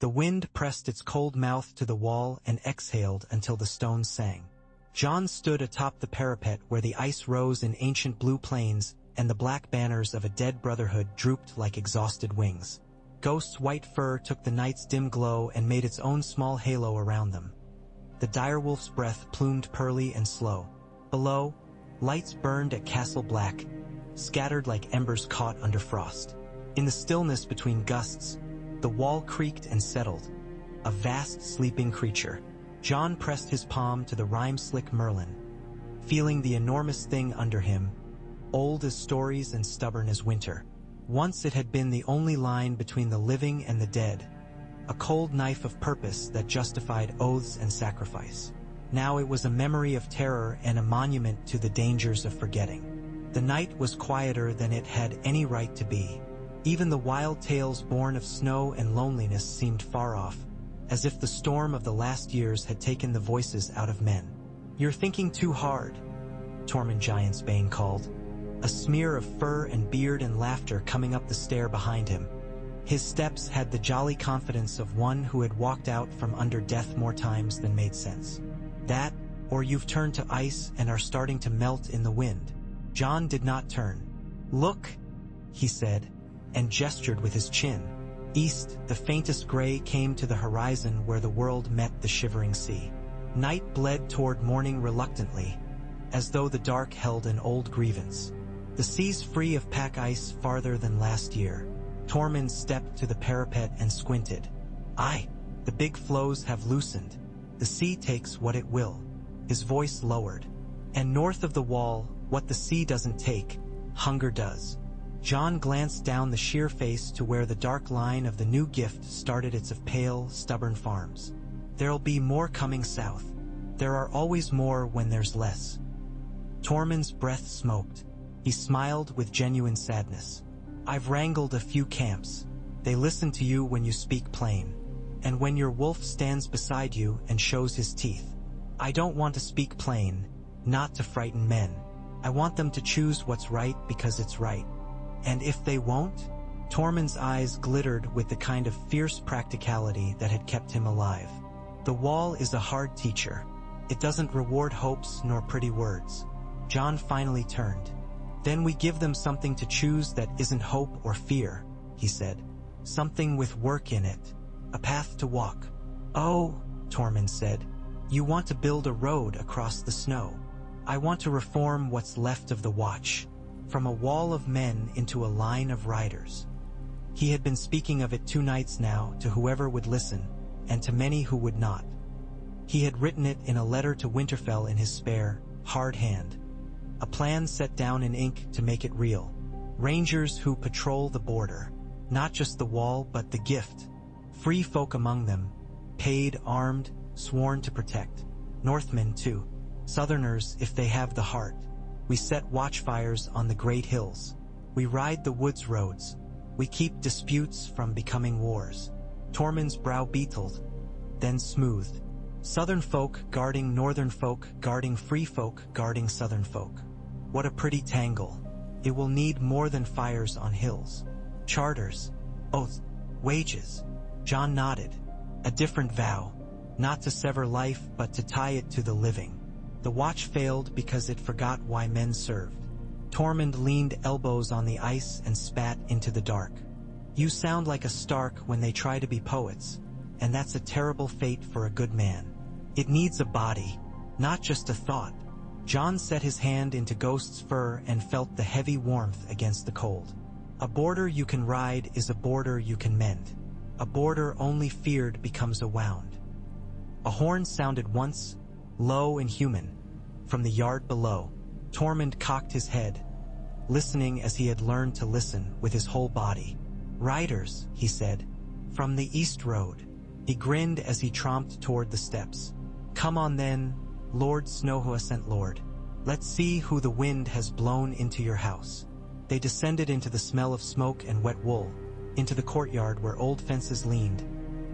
The wind pressed its cold mouth to the wall and exhaled until the stones sang. John stood atop the parapet where the ice rose in ancient blue plains and the black banners of a dead brotherhood drooped like exhausted wings. Ghost's white fur took the night's dim glow and made its own small halo around them. The direwolf's breath plumed pearly and slow. Below, lights burned at Castle Black, scattered like embers caught under frost. In the stillness between gusts, the wall creaked and settled, a vast sleeping creature. John pressed his palm to the rime-slick Merlin, feeling the enormous thing under him, old as stories and stubborn as winter. Once it had been the only line between the living and the dead, a cold knife of purpose that justified oaths and sacrifice. Now it was a memory of terror and a monument to the dangers of forgetting. The night was quieter than it had any right to be. Even the wild tales born of snow and loneliness seemed far off, as if the storm of the last years had taken the voices out of men. "You're thinking too hard," Tormund Giantsbane called, a smear of fur and beard and laughter coming up the stair behind him. His steps had the jolly confidence of one who had walked out from under death more times than made sense. "That, or you've turned to ice and are starting to melt in the wind." John did not turn. "Look," he said, and gestured with his chin. East, the faintest gray came to the horizon where the world met the shivering sea. Night bled toward morning reluctantly, as though the dark held an old grievance. The sea's free of pack ice farther than last year. Tormund stepped to the parapet and squinted. "Aye, the big floes have loosened. The sea takes what it will." His voice lowered. "And north of the wall, what the sea doesn't take, hunger does." John glanced down the sheer face to where the dark line of the new gift started its of pale, stubborn farms. "There'll be more coming south. There are always more when there's less." Tormund's breath smoked. He smiled with genuine sadness. "I've wrangled a few camps. They listen to you when you speak plain. And when your wolf stands beside you and shows his teeth. I don't want to speak plain, not to frighten men. I want them to choose what's right because it's right. And if they won't?" Tormund's eyes glittered with the kind of fierce practicality that had kept him alive. "The wall is a hard teacher. It doesn't reward hopes nor pretty words." John finally turned. "Then we give them something to choose that isn't hope or fear," he said. "Something with work in it. A path to walk." "Oh," Tormund said, "you want to build a road across the snow. I want to reform what's left of the Watch, from a wall of men into a line of riders." He had been speaking of it 2 nights now to whoever would listen, and to many who would not. He had written it in a letter to Winterfell in his spare, hard hand. A plan set down in ink to make it real. Rangers who patrol the border. Not just the wall, but the gift. Free folk among them. Paid, armed, sworn to protect. Northmen, too. Southerners, if they have the heart. We set watchfires on the great hills. We ride the woods roads. We keep disputes from becoming wars. Tormund's brow beetled, then smoothed. Southern folk guarding northern folk, guarding free folk, guarding southern folk. What a pretty tangle. It will need more than fires on hills. Charters, oaths, wages. John nodded. A different vow. Not to sever life, but to tie it to the living. The Watch failed because it forgot why men served. Tormund leaned elbows on the ice and spat into the dark. "You sound like a Stark when they try to be poets, and that's a terrible fate for a good man. It needs a body, not just a thought." John set his hand into Ghost's fur and felt the heavy warmth against the cold. "A border you can ride is a border you can mend. A border only feared becomes a wound." A horn sounded once, low and human, from the yard below. Tormund cocked his head, listening as he had learned to listen with his whole body. "Riders," he said, "from the east road." He grinned as he tromped toward the steps. "Come on then, Lord Snowhoascent Lord. Let's see who the wind has blown into your house." They descended into the smell of smoke and wet wool, into the courtyard where old fences leaned.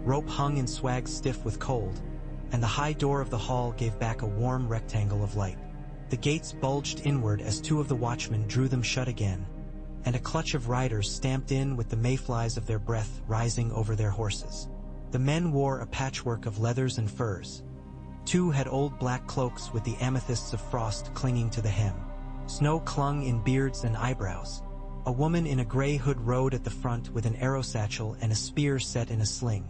Rope hung in swag stiff with cold, and the high door of the hall gave back a warm rectangle of light. The gates bulged inward as 2 of the watchmen drew them shut again, and a clutch of riders stamped in with the mayflies of their breath rising over their horses. The men wore a patchwork of leathers and furs. 2 had old black cloaks with the amethysts of frost clinging to the hem. Snow clung in beards and eyebrows. A woman in a gray hood rode at the front with an arrow satchel and a spear set in a sling.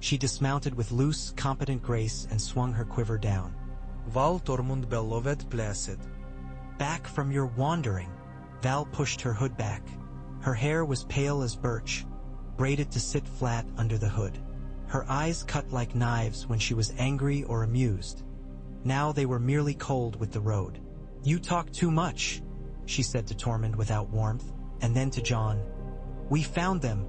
She dismounted with loose, competent grace and swung her quiver down. Val Tormund Bellovet Placid. Back from your wandering. Val pushed her hood back. Her hair was pale as birch, braided to sit flat under the hood. Her eyes cut like knives when she was angry or amused. Now they were merely cold with the road. You talk too much, she said to Tormund without warmth, and then to Jon. We found them.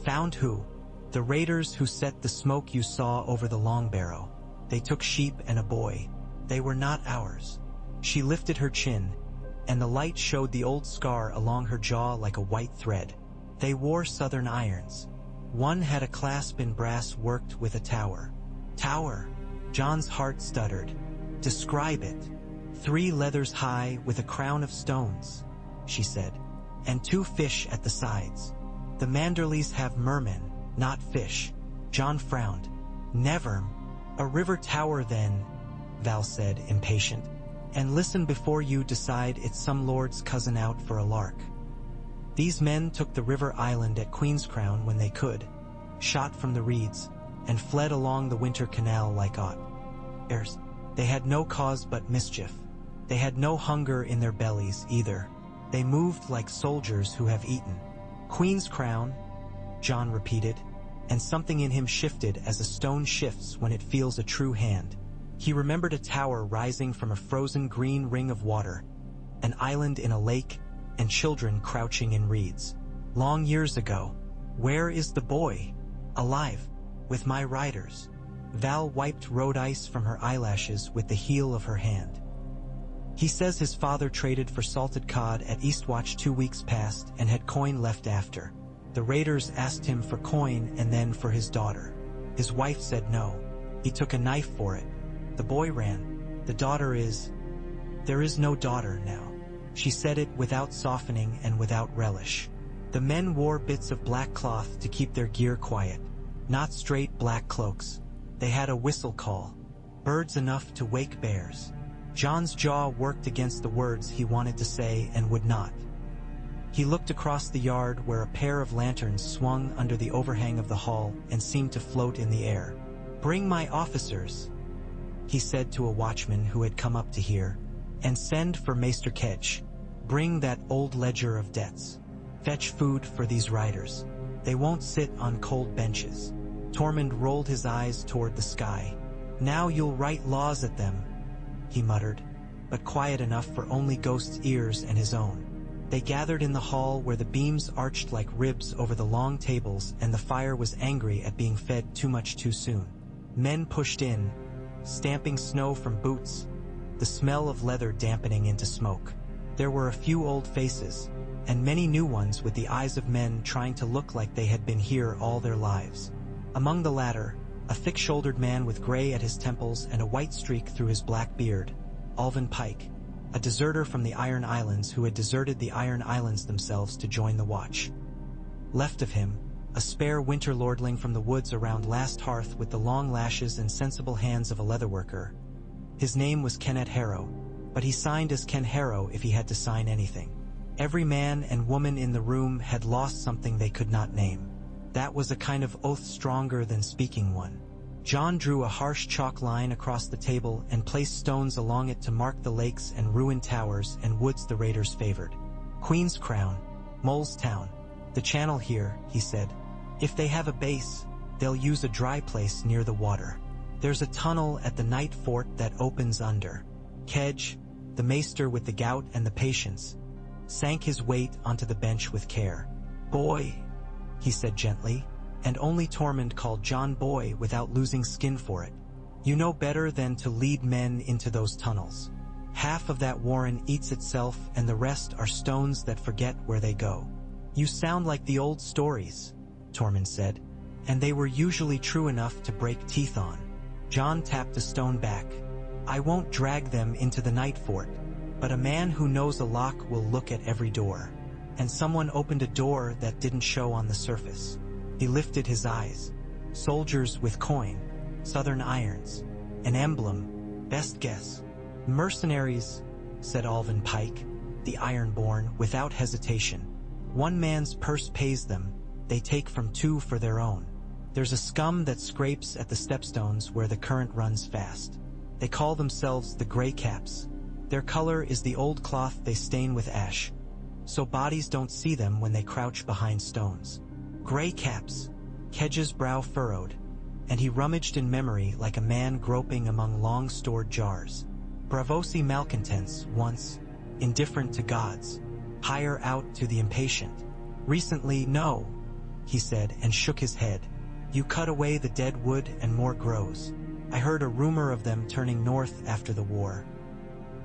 Found who? The raiders who set the smoke you saw over the Long Barrow. They took sheep and a boy. They were not ours. She lifted her chin, and the light showed the old scar along her jaw like a white thread. They wore southern irons. One had a clasp in brass worked with a tower. Tower. Jon's heart stuttered. Describe it. 3 leathers high with a crown of stones, she said, and 2 fish at the sides. The Manderleys have mermen, not fish. Jon frowned. Never. A river tower then, Val said, impatient. And listen before you decide it's some lord's cousin out for a lark. These men took the river island at Queenscrown when they could, shot from the reeds, and fled along the winter canal like otters. They had no cause but mischief. They had no hunger in their bellies either. They moved like soldiers who have eaten. Queenscrown, Jon repeated, and something in him shifted as a stone shifts when it feels a true hand. He remembered a tower rising from a frozen green ring of water, an island in a lake, and children crouching in reeds. Long years ago. Where is the boy? Alive, with my riders. Val wiped road ice from her eyelashes with the heel of her hand. He says his father traded for salted cod at Eastwatch 2 weeks past and had coin left after. The raiders asked him for coin and then for his daughter. His wife said no. He took a knife for it. The boy ran. The daughter is... There is no daughter now. She said it without softening and without relish. The men wore bits of black cloth to keep their gear quiet. Not straight black cloaks. They had a whistle call. Birds enough to wake bears. Jon's jaw worked against the words he wanted to say and would not. He looked across the yard where a pair of lanterns swung under the overhang of the hall and seemed to float in the air. Bring my officers, he said to a watchman who had come up to hear, and send for Maester Kedge. Bring that old ledger of debts. Fetch food for these riders. They won't sit on cold benches. Tormund rolled his eyes toward the sky. Now you'll write laws at them, he muttered, but quiet enough for only Ghost's ears and his own. They gathered in the hall where the beams arched like ribs over the long tables and the fire was angry at being fed too much too soon. Men pushed in, stamping snow from boots, the smell of leather dampening into smoke. There were a few old faces, and many new ones with the eyes of men trying to look like they had been here all their lives. Among the latter, a thick-shouldered man with gray at his temples and a white streak through his black beard, Alvin Pike, a deserter from the Iron Islands who had deserted the Iron Islands themselves to join the Watch. Left of him, a spare winter lordling from the woods around Last Hearth with the long lashes and sensible hands of a leatherworker. His name was Kenneth Harrow, but he signed as Ken Harrow if he had to sign anything. Every man and woman in the room had lost something they could not name. That was a kind of oath stronger than speaking one. Jon drew a harsh chalk line across the table and placed stones along it to mark the lakes and ruined towers and woods the raiders favored. Queenscrown, Mole's Town, the channel here, he said. If they have a base, they'll use a dry place near the water. There's a tunnel at the night fort that opens under. Kedge, the maester with the gout and the patience, sank his weight onto the bench with care. Boy, he said gently, and only Tormund called Jon boy without losing skin for it. You know better than to lead men into those tunnels. Half of that warren eats itself and the rest are stones that forget where they go. You sound like the old stories, Tormund said, and they were usually true enough to break teeth on. Jon tapped a stone back. I won't drag them into the night fort, but a man who knows a lock will look at every door. And someone opened a door that didn't show on the surface. He lifted his eyes. Soldiers with coin, southern irons, an emblem, best guess. Mercenaries, said Alvin Pike, the Ironborn, without hesitation. One man's purse pays them, they take from two for their own. There's a scum that scrapes at the stepstones where the current runs fast. They call themselves the Grey Caps. Their color is the old cloth they stain with ash, so bodies don't see them when they crouch behind stones. Grey Caps. Kedge's brow furrowed, and he rummaged in memory like a man groping among long-stored jars. Bravosi malcontents, once, indifferent to gods, hire out to the impatient. Recently, no, he said and shook his head. You cut away the dead wood and more grows. I heard a rumor of them turning north after the war.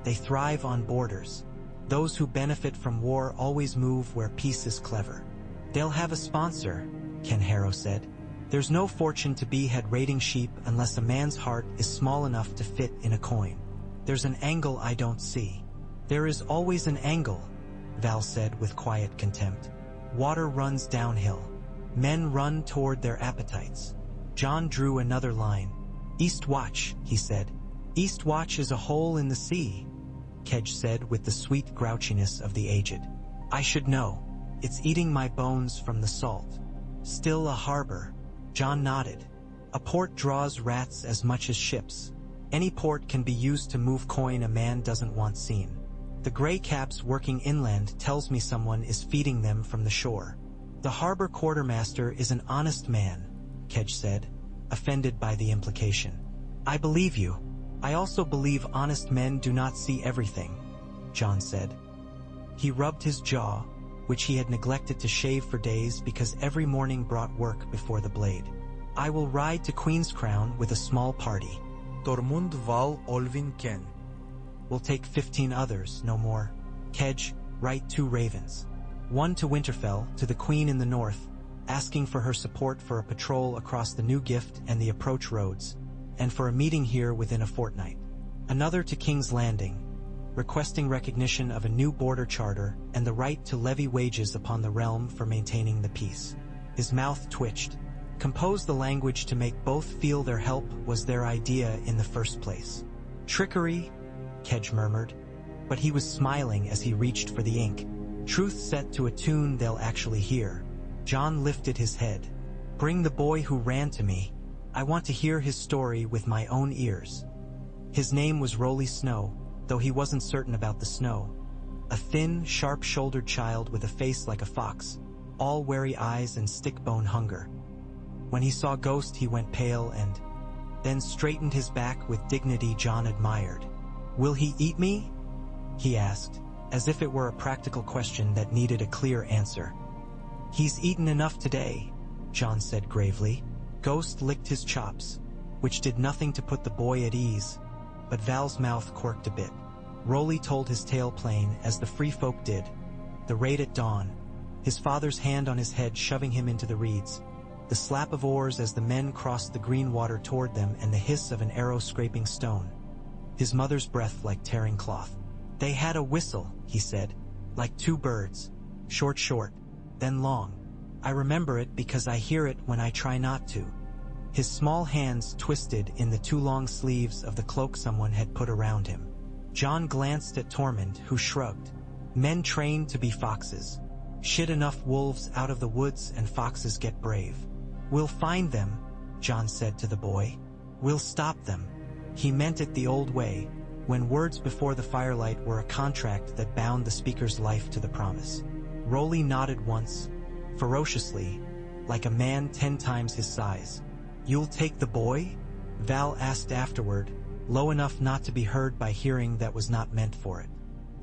They thrive on borders. Those who benefit from war always move where peace is clever. They'll have a sponsor, Ken Harrow said. There's no fortune to be had raiding sheep unless a man's heart is small enough to fit in a coin. There's an angle I don't see. There is always an angle, Val said with quiet contempt. Water runs downhill. Men run toward their appetites. John drew another line. East Watch, he said. East Watch is a hole in the sea, Kedge said with the sweet grouchiness of the aged. I should know. It's eating my bones from the salt. Still a harbor. John nodded. A port draws rats as much as ships. Any port can be used to move coin a man doesn't want seen. The Grey Caps working inland tells me someone is feeding them from the shore. The harbor quartermaster is an honest man, Kedge said, offended by the implication. I believe you. I also believe honest men do not see everything, John said. He rubbed his jaw, which he had neglected to shave for days because every morning brought work before the blade. I will ride to Queen's Crown with a small party. Tormund Val Olvin Ken. We'll take 15 others, no more. Kedge, write 2 ravens. One to Winterfell, to the Queen in the north, asking for her support for a patrol across the New Gift and the approach roads, and for a meeting here within a fortnight. Another to King's Landing, requesting recognition of a new border charter and the right to levy wages upon the realm for maintaining the peace. His mouth twitched. Compose the language to make both feel their help was their idea in the first place. Trickery, Kedge murmured, but he was smiling as he reached for the ink. Truth set to a tune they'll actually hear. John lifted his head. Bring the boy who ran to me. I want to hear his story with my own ears. His name was Rolly Snow, though he wasn't certain about the snow. A thin, sharp-shouldered child with a face like a fox, all wary eyes and stick-bone hunger. When he saw Ghost, he went pale and then straightened his back with dignity John admired. Will he eat me? He asked, as if it were a practical question that needed a clear answer. He's eaten enough today, John said gravely. Ghost licked his chops, which did nothing to put the boy at ease, but Val's mouth quirked a bit. Rolly told his tale plain, as the free folk did. The raid at dawn, his father's hand on his head shoving him into the reeds, the slap of oars as the men crossed the green water toward them, and the hiss of an arrow scraping stone. His mother's breath like tearing cloth. They had a whistle, he said, like 2 birds, short, then long. I remember it because I hear it when I try not to. His small hands twisted in the 2 long sleeves of the cloak someone had put around him. John glanced at Tormund, who shrugged. Men trained to be foxes. Shit enough wolves out of the woods and foxes get brave. We'll find them, John said to the boy. We'll stop them. He meant it the old way, when words before the firelight were a contract that bound the speaker's life to the promise. Rolly nodded once, ferociously, like a man 10 times his size. You'll take the boy? Val asked afterward, low enough not to be heard by hearing that was not meant for it.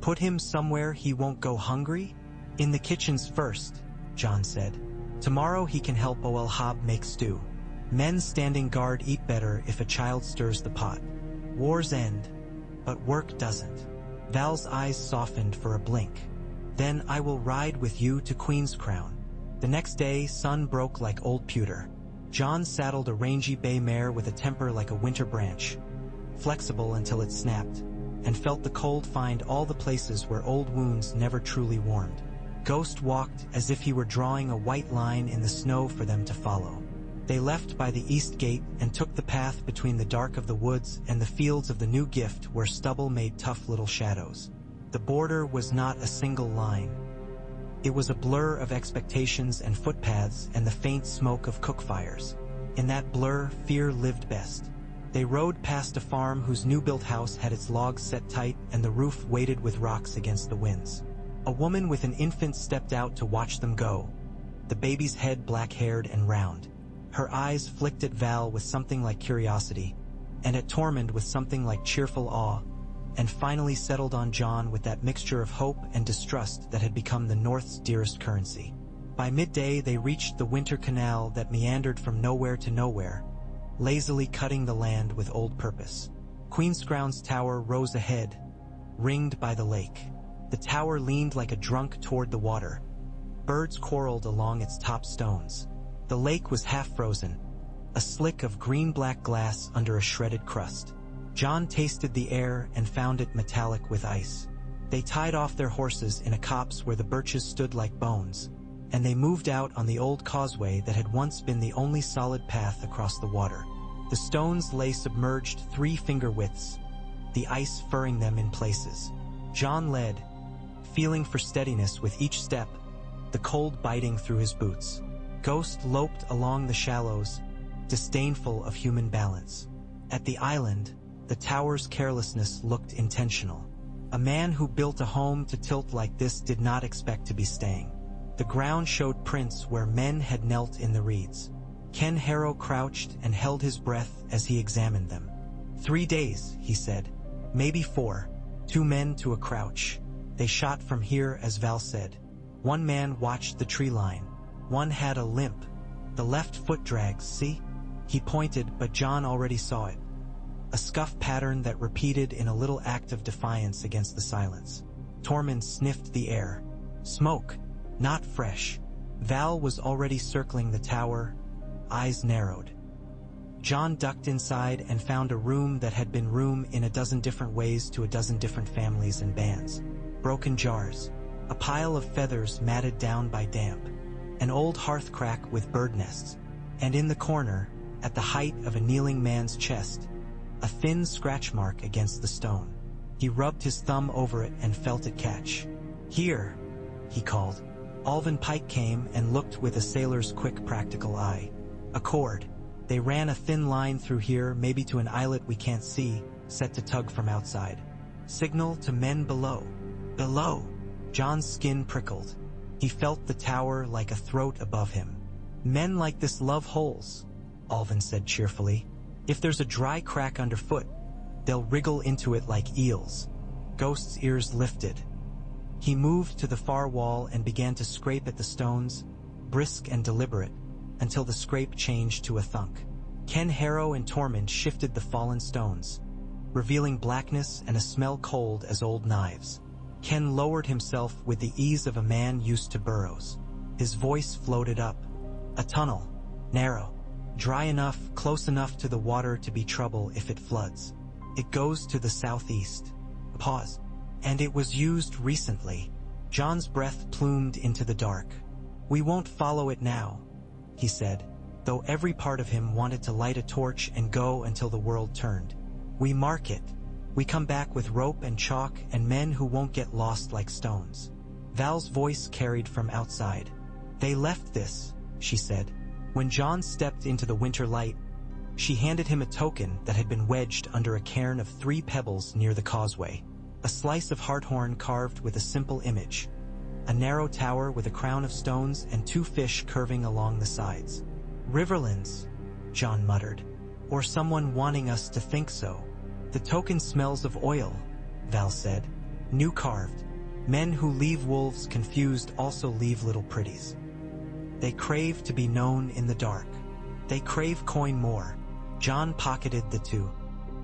Put him somewhere he won't go hungry? In the kitchens first, John said. Tomorrow he can help Oelhab make stew. Men standing guard eat better if a child stirs the pot. Wars end, but work doesn't. Val's eyes softened for a blink. Then I will ride with you to Queen's Crown. The next day, sun broke like old pewter. John saddled a rangy bay mare with a temper like a winter branch, flexible until it snapped, and felt the cold find all the places where old wounds never truly warmed. Ghost walked as if he were drawing a white line in the snow for them to follow. They left by the east gate and took the path between the dark of the woods and the fields of the new gift where stubble made tough little shadows. The border was not a single line. It was a blur of expectations and footpaths and the faint smoke of cook fires. In that blur, fear lived best. They rode past a farm whose new-built house had its logs set tight and the roof weighted with rocks against the winds. A woman with an infant stepped out to watch them go, the baby's head black-haired and round. Her eyes flicked at Val with something like curiosity, and at Tormund with something like cheerful awe, and finally settled on Jon with that mixture of hope and distrust that had become the North's dearest currency. By midday they reached the winter canal that meandered from nowhere to nowhere, lazily cutting the land with old purpose. Queenscrown's tower rose ahead, ringed by the lake. The tower leaned like a drunk toward the water. Birds quarreled along its top stones. The lake was half frozen, a slick of green-black glass under a shredded crust. Jon tasted the air and found it metallic with ice. They tied off their horses in a copse where the birches stood like bones, and they moved out on the old causeway that had once been the only solid path across the water. The stones lay submerged 3 finger widths, the ice furring them in places. Jon led, feeling for steadiness with each step, the cold biting through his boots. Ghost loped along the shallows, disdainful of human balance. At the island, the tower's carelessness looked intentional. A man who built a home to tilt like this did not expect to be staying. The ground showed prints where men had knelt in the reeds. Ken Harrow crouched and held his breath as he examined them. 3 days, he said. Maybe 4. 2 men to a crouch. They shot from here, as Val said. 1 man watched the tree line. 1 had a limp. The left foot drags, see? He pointed, but Jon already saw it. A scuff pattern that repeated in a little act of defiance against the silence. Tormund sniffed the air. Smoke, not fresh. Val was already circling the tower, eyes narrowed. Jon ducked inside and found a room that had been room in a dozen different ways to a dozen different families and bands. Broken jars, a pile of feathers matted down by damp, an old hearth crack with bird nests, and in the corner, at the height of a kneeling man's chest, a thin scratch mark against the stone. He rubbed his thumb over it and felt it catch. Here, he called. Alvin Pike came and looked with a sailor's quick practical eye. A cord. They ran a thin line through here, maybe to an islet we can't see, set to tug from outside. Signal to men below. Below! Jon's skin prickled. He felt the tower like a throat above him. Men like this love holes, Alvin said cheerfully. If there's a dry crack underfoot, they'll wriggle into it like eels. Ghost's ears lifted. He moved to the far wall and began to scrape at the stones, brisk and deliberate, until the scrape changed to a thunk. Ken Harrow and Tormund shifted the fallen stones, revealing blackness and a smell cold as old knives. Ken lowered himself with the ease of a man used to burrows. His voice floated up. A tunnel, narrow, dry enough, close enough to the water to be trouble if it floods. It goes to the southeast. Pause. And it was used recently. Jon's breath plumed into the dark. We won't follow it now, he said, though every part of him wanted to light a torch and go until the world turned. We mark it. We come back with rope and chalk and men who won't get lost like stones. Val's voice carried from outside. They left this, she said. When Jon stepped into the winter light, she handed him a token that had been wedged under a cairn of 3 pebbles near the causeway. A slice of hearthorn carved with a simple image. A narrow tower with a crown of stones and 2 fish curving along the sides. Riverlands, Jon muttered. Or someone wanting us to think so. The token smells of oil, Val said. New carved. Men who leave wolves confused also leave little pretties. They crave to be known in the dark. They crave coin more. Jon pocketed the 2.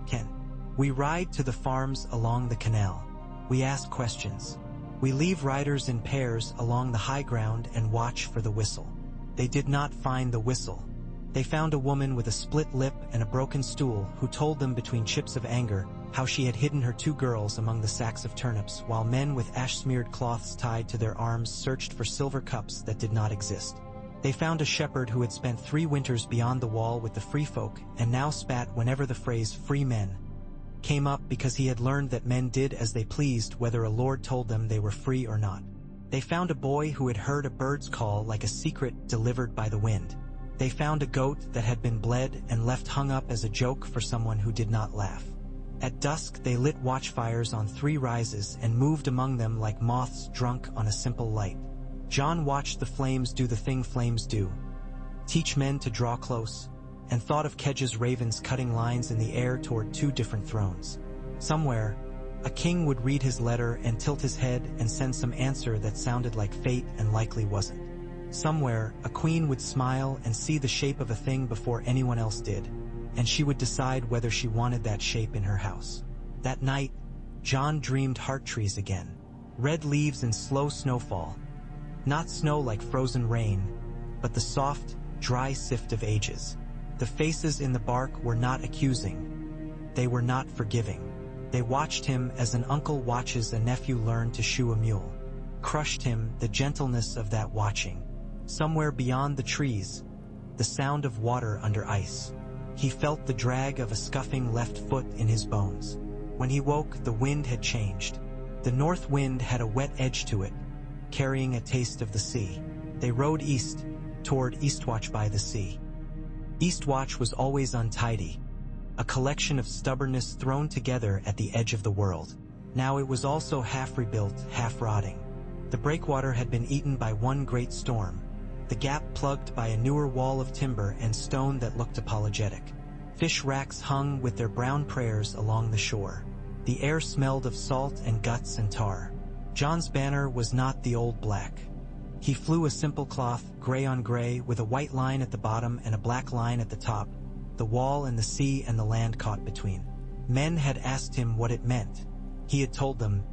Ken. We ride to the farms along the canal. We ask questions. We leave riders in pairs along the high ground and watch for the whistle. They did not find the whistle. They found a woman with a split lip and a broken stool who told them between chips of anger how she had hidden her 2 girls among the sacks of turnips while men with ash-smeared cloths tied to their arms searched for silver cups that did not exist. They found a shepherd who had spent 3 winters beyond the wall with the free folk and now spat whenever the phrase free men came up because he had learned that men did as they pleased whether a lord told them they were free or not. They found a boy who had heard a bird's call like a secret delivered by the wind. They found a goat that had been bled and left hung up as a joke for someone who did not laugh. At dusk they lit watchfires on 3 rises and moved among them like moths drunk on a simple light. John watched the flames do the thing flames do, teach men to draw close, and thought of Kedge's ravens cutting lines in the air toward 2 different thrones. Somewhere, a king would read his letter and tilt his head and send some answer that sounded like fate and likely wasn't. Somewhere, a queen would smile and see the shape of a thing before anyone else did, and she would decide whether she wanted that shape in her house. That night, John dreamed heart trees again. Red leaves and slow snowfall. Not snow like frozen rain, but the soft, dry sift of ages. The faces in the bark were not accusing. They were not forgiving. They watched him as an uncle watches a nephew learn to shoe a mule. Crushed him, the gentleness of that watching. Somewhere beyond the trees, the sound of water under ice. He felt the drag of a scuffing left foot in his bones. When he woke, the wind had changed. The north wind had a wet edge to it, carrying a taste of the sea. They rode east, toward Eastwatch by the sea. Eastwatch was always untidy, a collection of stubbornness thrown together at the edge of the world. Now it was also half rebuilt, half rotting. The breakwater had been eaten by one great storm, the gap plugged by a newer wall of timber and stone that looked apologetic. Fish racks hung with their brown prayers along the shore. The air smelled of salt and guts and tar. John's banner was not the old black. He flew a simple cloth, gray on gray, with a white line at the bottom and a black line at the top, the wall and the sea and the land caught between. Men had asked him what it meant. He had told them,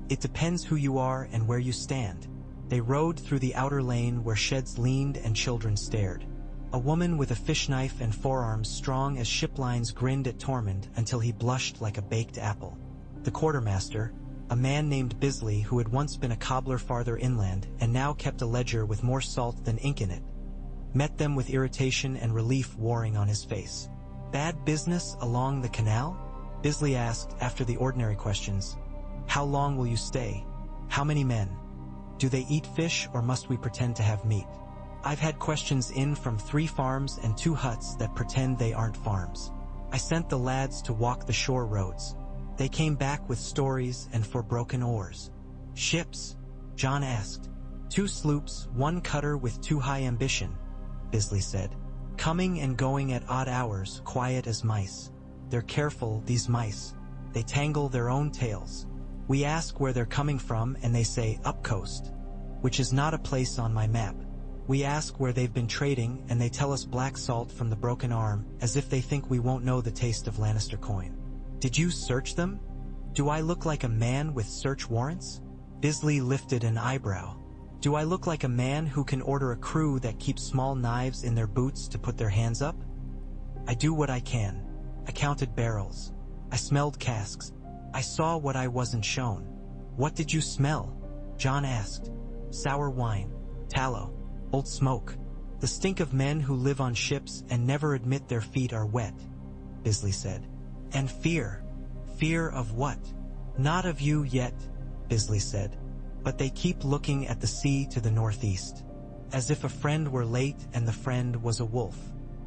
"It depends who you are and where you stand." They rode through the outer lane where sheds leaned and children stared. A woman with a fish knife and forearms strong as ship lines grinned at Tormund until he blushed like a baked apple. The quartermaster, a man named Bisley who had once been a cobbler farther inland and now kept a ledger with more salt than ink in it, met them with irritation and relief warring on his face. "Bad business along the canal?" Bisley asked after the ordinary questions. "How long will you stay? How many men? Do they eat fish or must we pretend to have meat? I've had questions in from 3 farms and 2 huts that pretend they aren't farms. I sent the lads to walk the shore roads. They came back with stories and for broken oars." "Ships?" John asked. "2 sloops, 1 cutter with too high ambition," Bisley said. "Coming and going at odd hours, quiet as mice. They're careful, these mice. They tangle their own tails. We ask where they're coming from and they say up coast, which is not a place on my map. We ask where they've been trading and they tell us black salt from the broken arm as if they think we won't know the taste of Lannister coin. Did you search them? Do I look like a man with search warrants?" Bisley lifted an eyebrow. "Do I look like a man who can order a crew that keeps small knives in their boots to put their hands up? I do what I can. I counted barrels. I smelled casks. I saw what I wasn't shown." "What did you smell?" John asked. "Sour wine, tallow, old smoke. The stink of men who live on ships and never admit their feet are wet," Bisley said. "And fear. Fear of what?" "Not of you yet," Bisley said. "But they keep looking at the sea to the northeast, as if a friend were late and the friend was a wolf."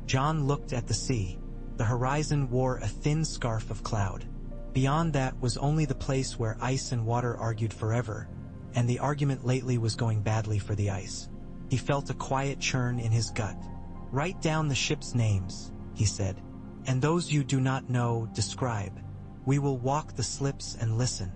John looked at the sea. The horizon wore a thin scarf of cloud. Beyond that was only the place where ice and water argued forever, and the argument lately was going badly for the ice. He felt a quiet churn in his gut. "Write down the ships' names," he said. "And those you do not know, describe. We will walk the slips and listen."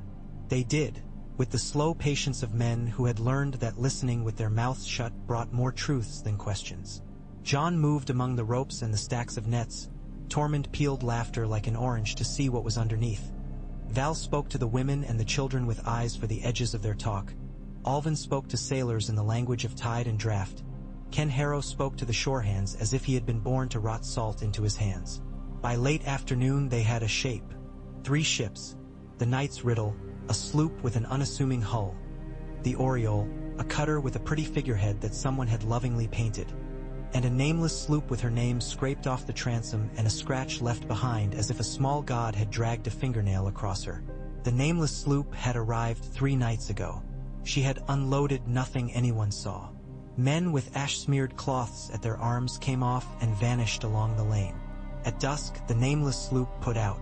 They did, with the slow patience of men who had learned that listening with their mouths shut brought more truths than questions. John moved among the ropes and the stacks of nets. Tormund peeled laughter like an orange to see what was underneath. Val spoke to the women and the children with eyes for the edges of their talk. Alvin spoke to sailors in the language of tide and draft. Ken Harrow spoke to the shore hands as if he had been born to rot salt into his hands. By late afternoon they had a shape. 3 ships, the Knight's Riddle, a sloop with an unassuming hull, the Oriole, a cutter with a pretty figurehead that someone had lovingly painted, and a nameless sloop with her name scraped off the transom and a scratch left behind as if a small god had dragged a fingernail across her. The nameless sloop had arrived 3 nights ago. She had unloaded nothing anyone saw. Men with ash-smeared cloths at their arms came off and vanished along the lane. At dusk, the nameless sloop put out.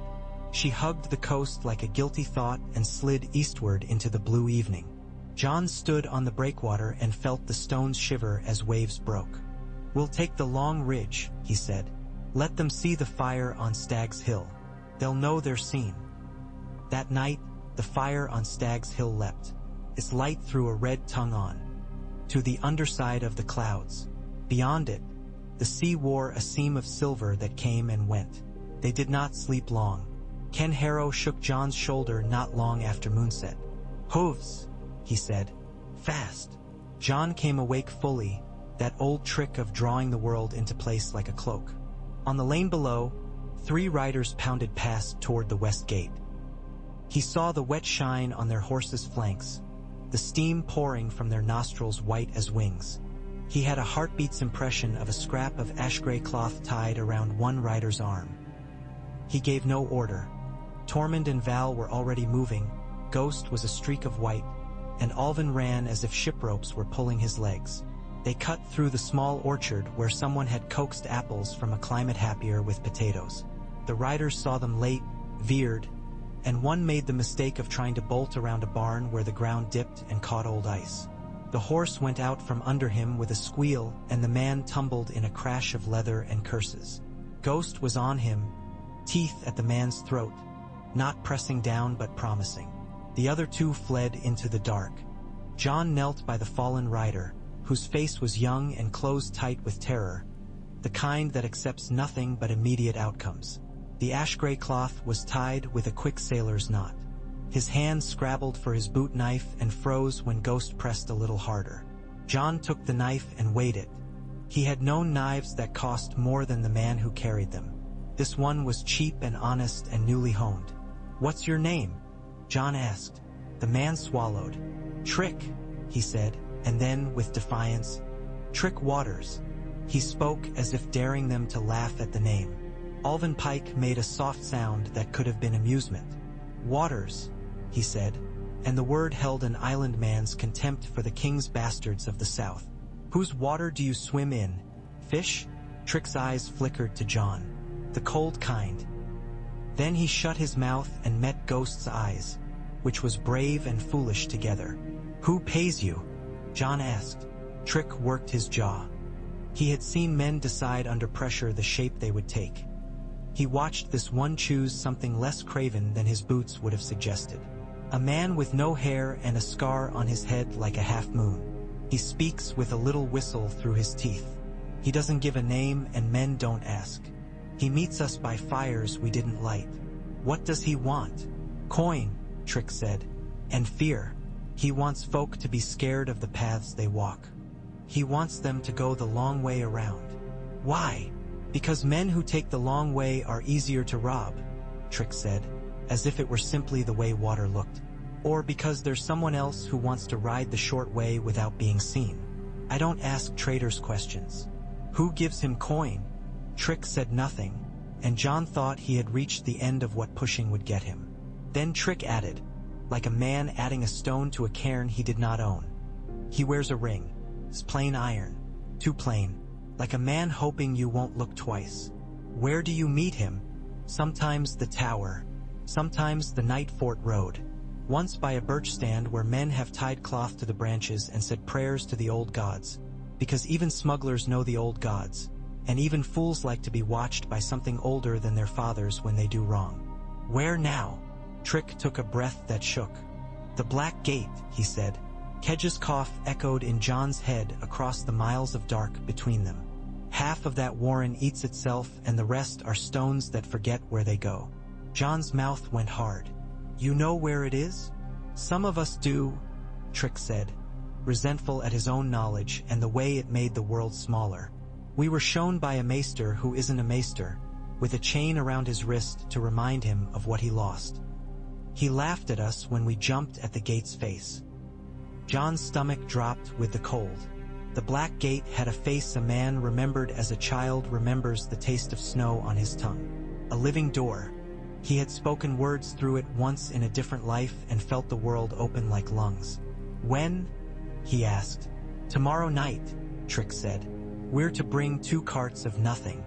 She hugged the coast like a guilty thought and slid eastward into the blue evening. John stood on the breakwater and felt the stones shiver as waves broke. "We'll take the long ridge," he said. "Let them see the fire on Stag's Hill. They'll know they're seen." That night, the fire on Stag's Hill leapt. Its light threw a red tongue on to the underside of the clouds. Beyond it, the sea wore a seam of silver that came and went. They did not sleep long. Ken Harrow shook John's shoulder not long after moonset. "Hooves," he said. "Fast." John came awake fully, that old trick of drawing the world into place like a cloak. On the lane below, 3 riders pounded past toward the west gate. He saw the wet shine on their horses' flanks, the steam pouring from their nostrils white as wings. He had a heartbeat's impression of a scrap of ash-gray cloth tied around one rider's arm. He gave no order. Tormund and Val were already moving, Ghost was a streak of white, and Alvin ran as if ship ropes were pulling his legs. They cut through the small orchard where someone had coaxed apples from a climate happier with potatoes. The riders saw them late, veered, and one made the mistake of trying to bolt around a barn where the ground dipped and caught old ice. The horse went out from under him with a squeal, and the man tumbled in a crash of leather and curses. Ghost was on him, teeth at the man's throat, not pressing down but promising. The other 2 fled into the dark. John knelt by the fallen rider, whose face was young and closed tight with terror, the kind that accepts nothing but immediate outcomes. The ash-gray cloth was tied with a quick sailor's knot. His hand scrabbled for his boot knife and froze when Ghost pressed a little harder. John took the knife and weighed it. He had known knives that cost more than the man who carried them. This one was cheap and honest and newly honed. "What's your name?" John asked. The man swallowed. "Trick," he said, and then, with defiance, "Trick Waters." He spoke as if daring them to laugh at the name. Alvin Pike made a soft sound that could have been amusement. "Waters," he said, and the word held an island man's contempt for the king's bastards of the south. "Whose water do you swim in? Fish?" Trick's eyes flickered to John. "The cold kind." Then he shut his mouth and met Ghost's eyes, which was brave and foolish together. "Who pays you?" John asked. Trick worked his jaw. He had seen men decide under pressure the shape they would take. He watched this one choose something less craven than his boots would have suggested. A man with no hair and a scar on his head like a half-moon. He speaks with a little whistle through his teeth. He doesn't give a name and men don't ask. He meets us by fires we didn't light. What does he want? Coin, Trick said, and fear. He wants folk to be scared of the paths they walk. He wants them to go the long way around. Why? Because men who take the long way are easier to rob, Trick said, as if it were simply the way water looked. Or because there's someone else who wants to ride the short way without being seen. I don't ask traders questions. Who gives him coin? Trick said nothing, and John thought he had reached the end of what pushing would get him. Then Trick added, like a man adding a stone to a cairn he did not own. He wears a ring. It's plain iron. Too plain. Like a man hoping you won't look twice. Where do you meet him? Sometimes the tower. Sometimes the night fort road. Once by a birch stand where men have tied cloth to the branches and said prayers to the old gods. Because even smugglers know the old gods. And even fools like to be watched by something older than their fathers when they do wrong. Where now? Trick took a breath that shook. The Black Gate, he said. Kedge's cough echoed in John's head across the miles of dark between them. Half of that warren eats itself and the rest are stones that forget where they go. John's mouth went hard. You know where it is? Some of us do, Trick said, resentful at his own knowledge and the way it made the world smaller. We were shown by a maester who isn't a maester, with a chain around his wrist to remind him of what he lost. He laughed at us when we jumped at the gate's face. John's stomach dropped with the cold. The black gate had a face a man remembered as a child remembers the taste of snow on his tongue. A living door. He had spoken words through it once in a different life and felt the world open like lungs. When? He asked. Tomorrow night, Trick said. We're to bring 2 carts of nothing.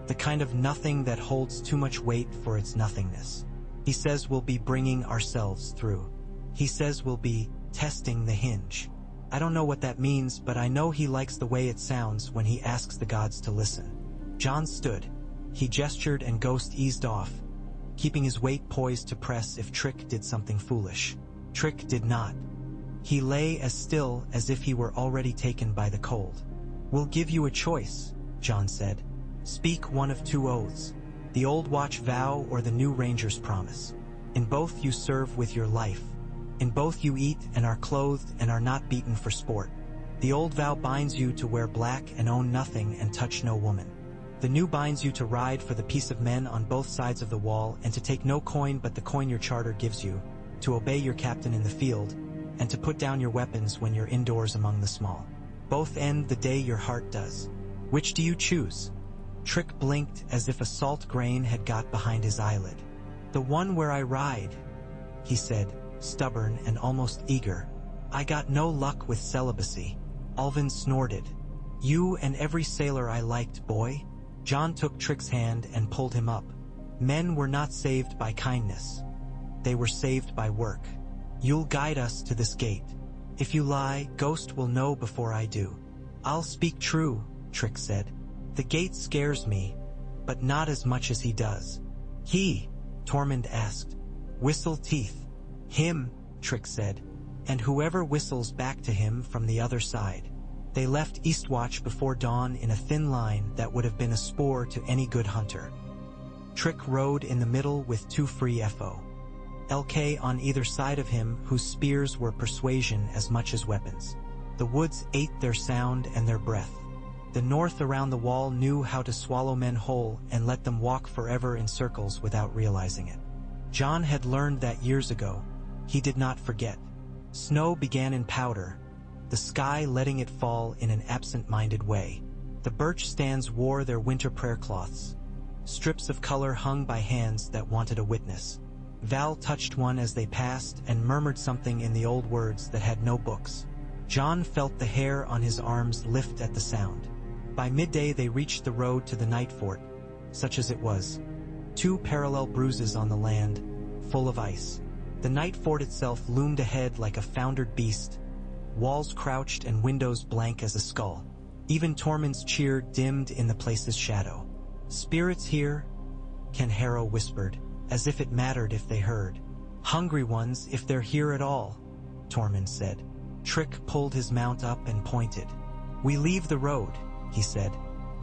The kind of nothing that holds too much weight for its nothingness. He says we'll be bringing ourselves through. He says we'll be testing the hinge. I don't know what that means, but I know he likes the way it sounds when he asks the gods to listen. John stood. He gestured and Ghost eased off, keeping his weight poised to press if Trick did something foolish. Trick did not. He lay as still as if he were already taken by the cold. We'll give you a choice, John said. Speak one of 2 oaths, the old watch vow or the new ranger's promise. In both you serve with your life. In both you eat and are clothed and are not beaten for sport. The old vow binds you to wear black and own nothing and touch no woman. The new binds you to ride for the peace of men on both sides of the wall and to take no coin but the coin your charter gives you, to obey your captain in the field, and to put down your weapons when you're indoors among the small. Both end the day your heart does. Which do you choose? Trick blinked as if a salt grain had got behind his eyelid. The one where I ride, he said, stubborn and almost eager. I got no luck with celibacy. Alvin snorted. You and every sailor I liked, boy. John took Trick's hand and pulled him up. Men were not saved by kindness. They were saved by work. You'll guide us to this gate. If you lie, Ghost will know before I do. I'll speak true, Trick said. The gate scares me, but not as much as he does. He, Tormund asked. Whistle teeth. Him, Trick said, and whoever whistles back to him from the other side. They left Eastwatch before dawn in a thin line that would have been a spoor to any good hunter. Trick rode in the middle with 2 free FO. LK on either side of him whose spears were persuasion as much as weapons. The woods ate their sound and their breath. The north around the wall knew how to swallow men whole and let them walk forever in circles without realizing it. John had learned that years ago. He did not forget. Snow began in powder, the sky letting it fall in an absent-minded way. The birch stands wore their winter prayer cloths. Strips of color hung by hands that wanted a witness. Val touched one as they passed and murmured something in the old words that had no books. John felt the hair on his arms lift at the sound. By midday they reached the road to the night fort, such as it was. 2 parallel bruises on the land, full of ice. The night fort itself loomed ahead like a foundered beast, walls crouched and windows blank as a skull. Even Tormund's cheer dimmed in the place's shadow. Spirits here? Ken Harrow whispered, as if it mattered if they heard. Hungry ones if they're here at all, Tormund said. Trick pulled his mount up and pointed. We leave the road, he said.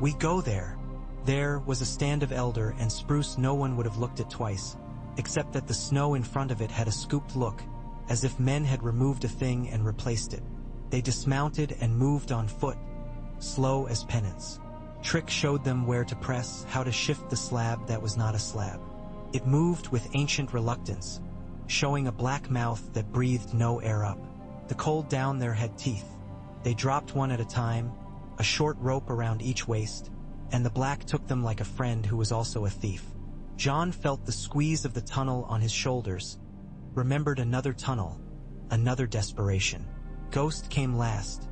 We go there. There was a stand of elder and spruce no one would have looked at twice, except that the snow in front of it had a scooped look, as if men had removed a thing and replaced it. They dismounted and moved on foot, slow as penance. Trick showed them where to press, how to shift the slab that was not a slab. It moved with ancient reluctance, showing a black mouth that breathed no air up. The cold down there had teeth. They dropped one at a time, a short rope around each waist, and the black took them like a friend who was also a thief. John felt the squeeze of the tunnel on his shoulders, remembered another tunnel, another desperation. Ghost came last,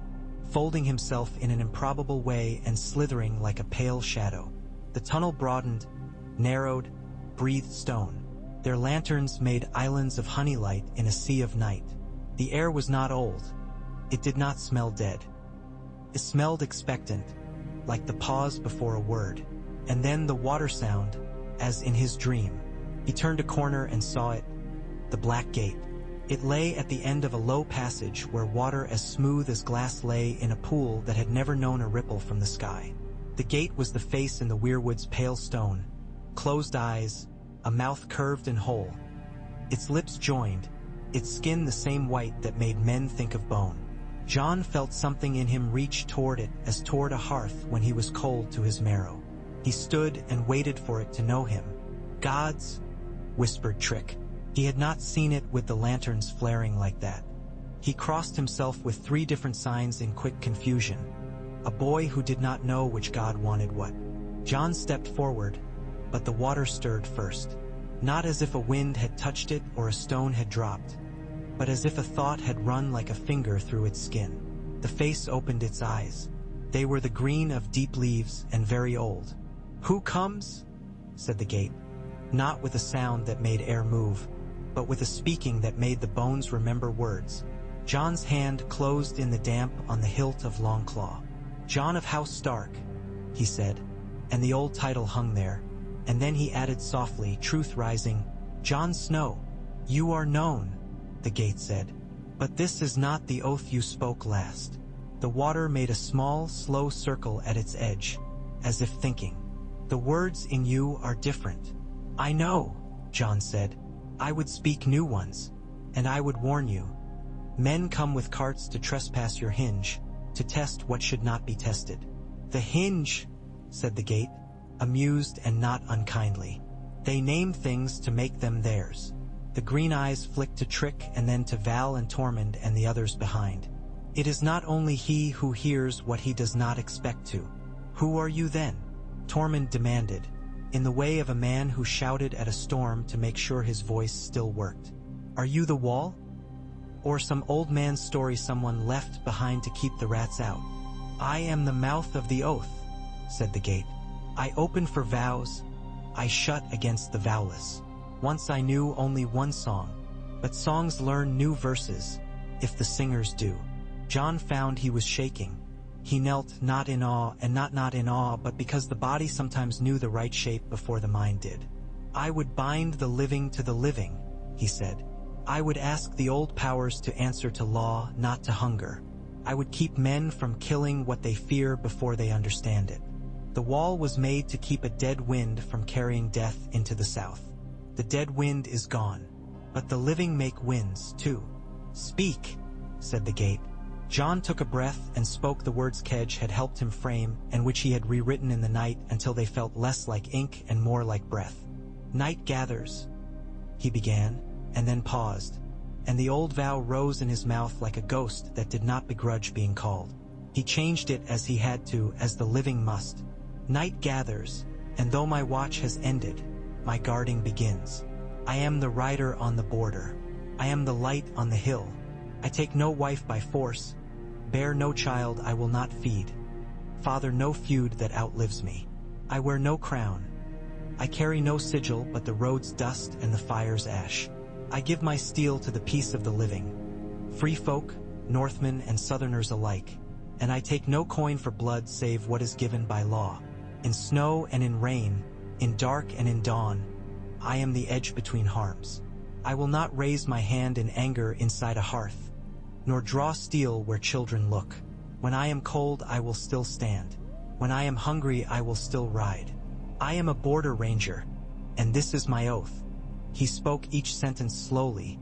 folding himself in an improbable way and slithering like a pale shadow. The tunnel broadened, narrowed, breathed stone. Their lanterns made islands of honey light in a sea of night. The air was not old. It did not smell dead. It smelled expectant, like the pause before a word. And then the water sound, as in his dream. He turned a corner and saw it, the black gate. It lay at the end of a low passage where water as smooth as glass lay in a pool that had never known a ripple from the sky. The gate was the face in the weirwood's pale stone, closed eyes, a mouth curved and whole. Its lips joined, its skin the same white that made men think of bone. John felt something in him reach toward it as toward a hearth when he was cold to his marrow. He stood and waited for it to know him. Gods, whispered Trick. He had not seen it with the lanterns flaring like that. He crossed himself with 3 different signs in quick confusion. A boy who did not know which god wanted what. John stepped forward, but the water stirred first. Not as if a wind had touched it or a stone had dropped, but as if a thought had run like a finger through its skin. The face opened its eyes. They were the green of deep leaves and very old. "Who comes?" said the gate, not with a sound that made air move, but with a speaking that made the bones remember words. John's hand closed in the damp on the hilt of Longclaw. "John of House Stark," he said, and the old title hung there, and then he added softly, truth rising, "Jon Snow." "You are known," the gate said, "but this is not the oath you spoke last." The water made a small, slow circle at its edge, as if thinking. "The words in you are different." "I know," Jon said. "I would speak new ones, and I would warn you. Men come with carts to trespass your hinge, to test what should not be tested." "The hinge," said the gate, amused and not unkindly. "They name things to make them theirs." The green eyes flicked to Trick and then to Val and Tormund and the others behind. "It is not only he who hears what he does not expect to." "Who are you then?" Tormund demanded, in the way of a man who shouted at a storm to make sure his voice still worked. "Are you the wall? Or some old man's story someone left behind to keep the rats out?" "I am the mouth of the oath," said the gate. "I open for vows, I shut against the vowless. Once I knew only one song, but songs learn new verses, if the singers do." Jon found he was shaking. He knelt not in awe and not in awe, but because the body sometimes knew the right shape before the mind did. "I would bind the living to the living," he said. "I would ask the old powers to answer to law, not to hunger. I would keep men from killing what they fear before they understand it." The wall was made to keep a dead wind from carrying death into the south. The dead wind is gone, but the living make winds, too. "Speak," said the gate. Jon took a breath and spoke the words Kedge had helped him frame and which he had rewritten in the night until they felt less like ink and more like breath. "Night gathers," he began, and then paused, and the old vow rose in his mouth like a ghost that did not begrudge being called. He changed it as he had to, as the living must. "Night gathers, and though my watch has ended, my guarding begins. I am the rider on the border. I am the light on the hill. I take no wife by force, bear no child I will not feed, father no feud that outlives me. I wear no crown. I carry no sigil but the road's dust and the fire's ash. I give my steel to the peace of the living, free folk, Northmen and Southerners alike, and I take no coin for blood save what is given by law. In snow and in rain, in dark and in dawn, I am the edge between harms. I will not raise my hand in anger inside a hearth, nor draw steel where children look. When I am cold I will still stand. When I am hungry I will still ride. I am a border ranger, and this is my oath." He spoke each sentence slowly,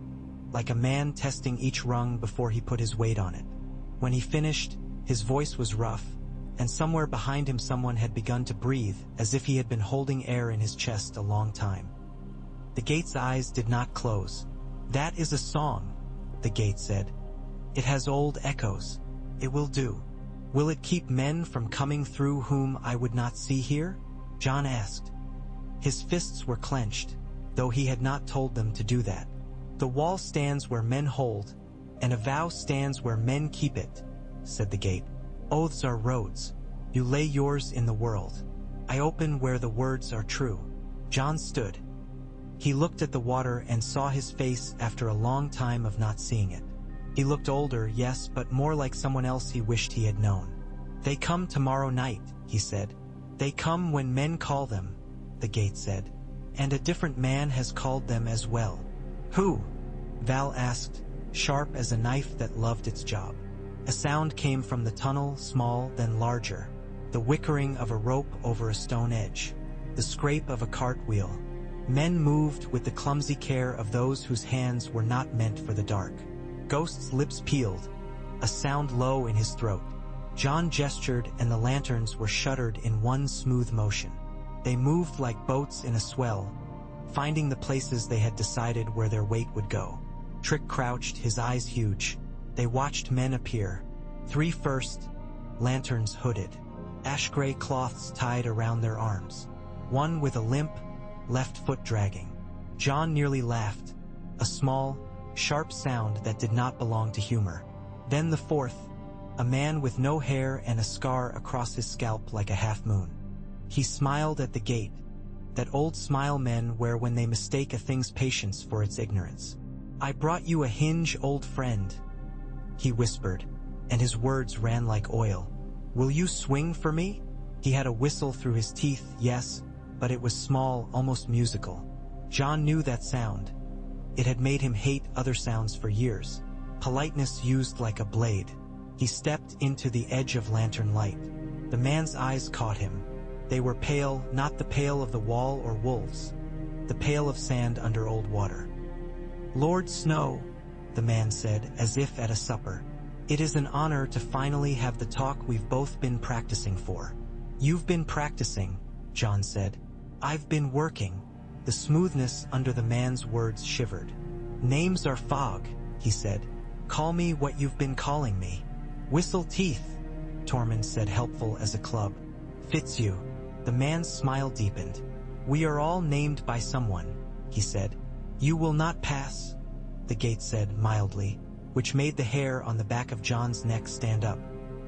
like a man testing each rung before he put his weight on it. When he finished, his voice was rough, and somewhere behind him someone had begun to breathe as if he had been holding air in his chest a long time. The gate's eyes did not close. "That is a song," the gate said. "It has old echoes. It will do." "Will it keep men from coming through whom I would not see here?" Jon asked. His fists were clenched, though he had not told them to do that. "The wall stands where men hold, and a vow stands where men keep it," said the gate. "Oaths are roads. You lay yours in the world. I open where the words are true." Jon stood. He looked at the water and saw his face after a long time of not seeing it. He looked older, yes, but more like someone else he wished he had known. "They come tomorrow night," he said. "They come when men call them," the gate said. "And a different man has called them as well." "Who?" Val asked, sharp as a knife that loved its job. A sound came from the tunnel, small, then larger. The whickering of a rope over a stone edge. The scrape of a cartwheel. Men moved with the clumsy care of those whose hands were not meant for the dark. Ghost's lips peeled, a sound low in his throat. Jon gestured and the lanterns were shuttered in one smooth motion. They moved like boats in a swell, finding the places they had decided where their weight would go. Trick crouched, his eyes huge. They watched men appear. 3 first, lanterns hooded, ash-gray cloths tied around their arms. One with a limp, left foot dragging. John nearly laughed, a small, sharp sound that did not belong to humor. Then the 4th, a man with no hair and a scar across his scalp like a half-moon. He smiled at the gate, that old smile men wear when they mistake a thing's patience for its ignorance. "I brought you a hinge, old friend," he whispered, and his words ran like oil. "Will you swing for me?" He had a whistle through his teeth, yes, but it was small, almost musical. John knew that sound. It had made him hate other sounds for years. Politeness used like a blade. He stepped into the edge of lantern light. The man's eyes caught him. They were pale, not the pale of the wall or wolves, the pale of sand under old water. "Lord Snow," the man said, as if at a supper. "It is an honor to finally have the talk we've both been practicing for." "You've been practicing," John said. "I've been working." The smoothness under the man's words shivered. "Names are fog," he said. "Call me what you've been calling me." "Whistle Teeth," Tormund said, helpful as a club. "Fits you." The man's smile deepened. "We are all named by someone," he said. "You will not pass," the gate said mildly, which made the hair on the back of John's neck stand up.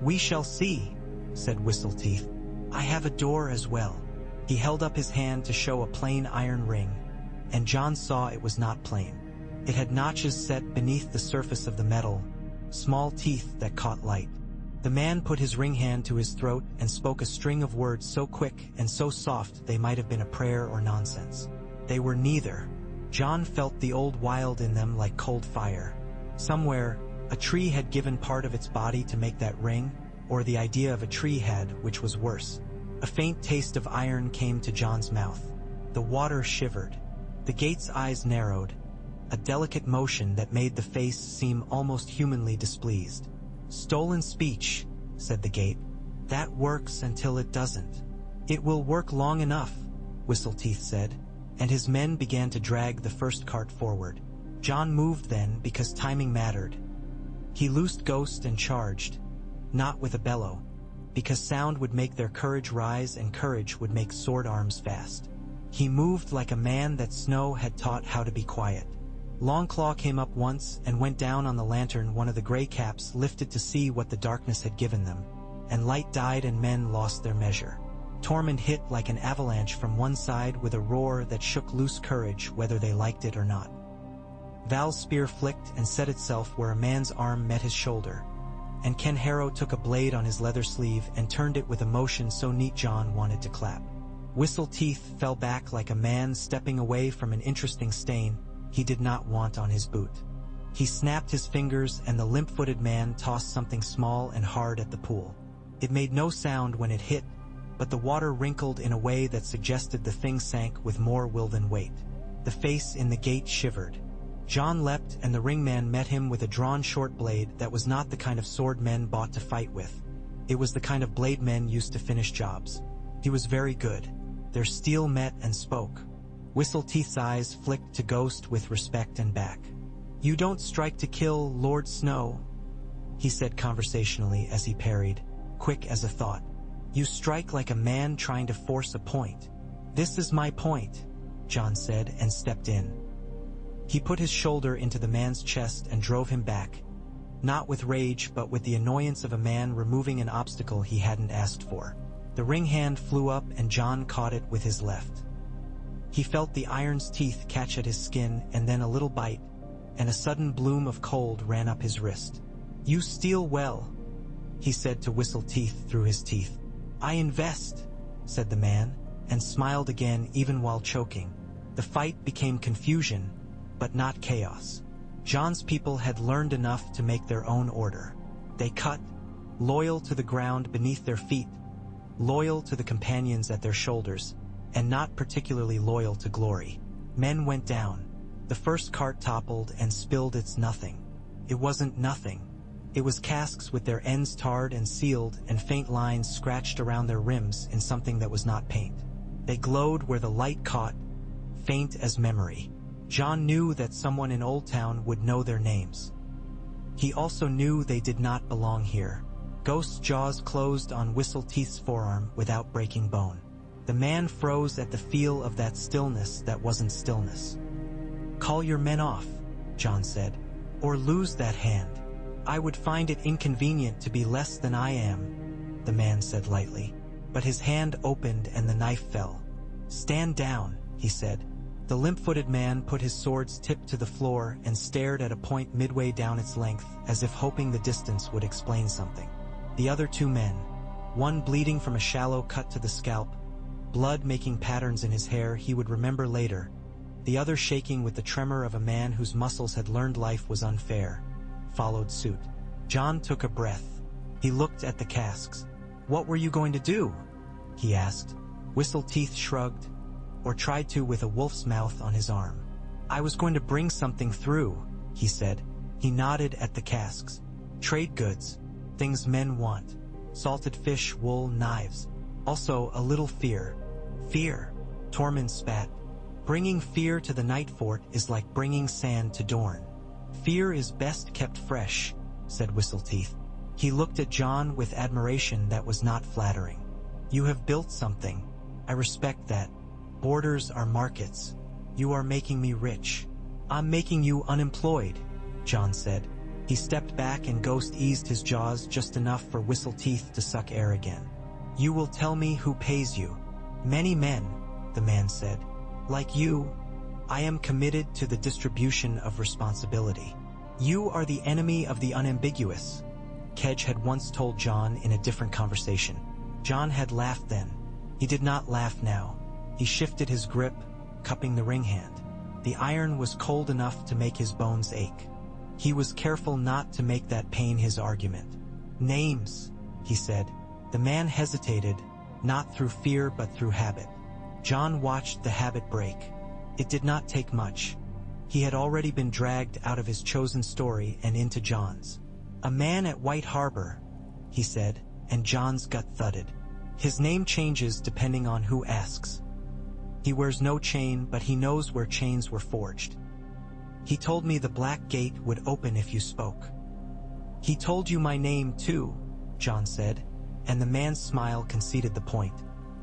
"We shall see," said Whistleteeth. "I have a door as well." He held up his hand to show a plain iron ring, and John saw it was not plain. It had notches set beneath the surface of the metal, small teeth that caught light. The man put his ring hand to his throat and spoke a string of words so quick and so soft they might have been a prayer or nonsense. They were neither. John felt the old wild in them like cold fire. Somewhere, a tree had given part of its body to make that ring, or the idea of a tree had, which was worse. A faint taste of iron came to John's mouth. The water shivered. The gate's eyes narrowed, a delicate motion that made the face seem almost humanly displeased. "Stolen speech," said the gate. "That works until it doesn't." "It will work long enough," Whistleteeth said, and his men began to drag the first cart forward. John moved then because timing mattered. He loosed Ghost and charged, not with a bellow, because sound would make their courage rise and courage would make sword arms fast. He moved like a man that Snow had taught how to be quiet. Longclaw came up once and went down on the lantern one of the gray caps lifted to see what the darkness had given them, and light died and men lost their measure. Tormund hit like an avalanche from one side with a roar that shook loose courage whether they liked it or not. Val's spear flicked and set itself where a man's arm met his shoulder, and Ken Harrow took a blade on his leather sleeve and turned it with a motion so neat John wanted to clap. Whistleteeth fell back like a man stepping away from an interesting stain he did not want on his boot. He snapped his fingers and the limp-footed man tossed something small and hard at the pool. It made no sound when it hit, but the water wrinkled in a way that suggested the thing sank with more will than weight. The face in the gate shivered. John leapt and the ringman met him with a drawn short blade that was not the kind of sword men bought to fight with. It was the kind of blade men used to finish jobs. He was very good. Their steel met and spoke. Whistleteeth's eyes flicked to Ghost with respect and back. "You don't strike to kill, Lord Snow," he said conversationally as he parried, quick as a thought. "You strike like a man trying to force a point." "This is my point," John said and stepped in. He put his shoulder into the man's chest and drove him back, not with rage but with the annoyance of a man removing an obstacle he hadn't asked for. The ring hand flew up and John caught it with his left. He felt the iron's teeth catch at his skin and then a little bite, and a sudden bloom of cold ran up his wrist. "You steal well," he said to Whistleteeth through his teeth. "I invest," said the man, and smiled again even while choking. The fight became confusion, but not chaos. John's people had learned enough to make their own order. They cut, loyal to the ground beneath their feet, loyal to the companions at their shoulders, and not particularly loyal to glory. Men went down. The first cart toppled and spilled its nothing. It wasn't nothing. It was casks with their ends tarred and sealed and faint lines scratched around their rims in something that was not paint. They glowed where the light caught, faint as memory. John knew that someone in Old Town would know their names. He also knew they did not belong here. Ghost's jaws closed on Whistleteeth's forearm without breaking bone. The man froze at the feel of that stillness that wasn't stillness. "Call your men off," John said, "or lose that hand. I would find it inconvenient to be less than I am," the man said lightly. But his hand opened and the knife fell. "Stand down," he said. The limp-footed man put his sword's tip to the floor and stared at a point midway down its length, as if hoping the distance would explain something. The other two men, one bleeding from a shallow cut to the scalp, blood making patterns in his hair he would remember later, the other shaking with the tremor of a man whose muscles had learned life was unfair, followed suit. John took a breath. He looked at the casks. "What were you going to do?" he asked. Whistleteeth shrugged, or tried to with a wolf's mouth on his arm. "I was going to bring something through," he said. He nodded at the casks. "Trade goods, things men want. Salted fish, wool, knives. Also a little fear." "Fear," Tormund spat. "Bringing fear to the night fort is like bringing sand to Dorne." "Fear is best kept fresh," said Whistleteeth. He looked at John with admiration that was not flattering. "You have built something. I respect that. Borders are markets. You are making me rich." "I'm making you unemployed," John said. He stepped back and Ghost eased his jaws just enough for Whistleteeth to suck air again. "You will tell me who pays you." "Many men," the man said. "Like you. I am committed to the distribution of responsibility. You are the enemy of the unambiguous," Kedge had once told John in a different conversation. John had laughed then. He did not laugh now. He shifted his grip, cupping the ring hand. The iron was cold enough to make his bones ache. He was careful not to make that pain his argument. "Names," he said. The man hesitated, not through fear but through habit. John watched the habit break. It did not take much. He had already been dragged out of his chosen story and into John's. "A man at White Harbor," he said, and John's gut thudded. "His name changes depending on who asks. He wears no chain, but he knows where chains were forged. He told me the Black Gate would open if you spoke." "He told you my name too," John said, and the man's smile conceded the point.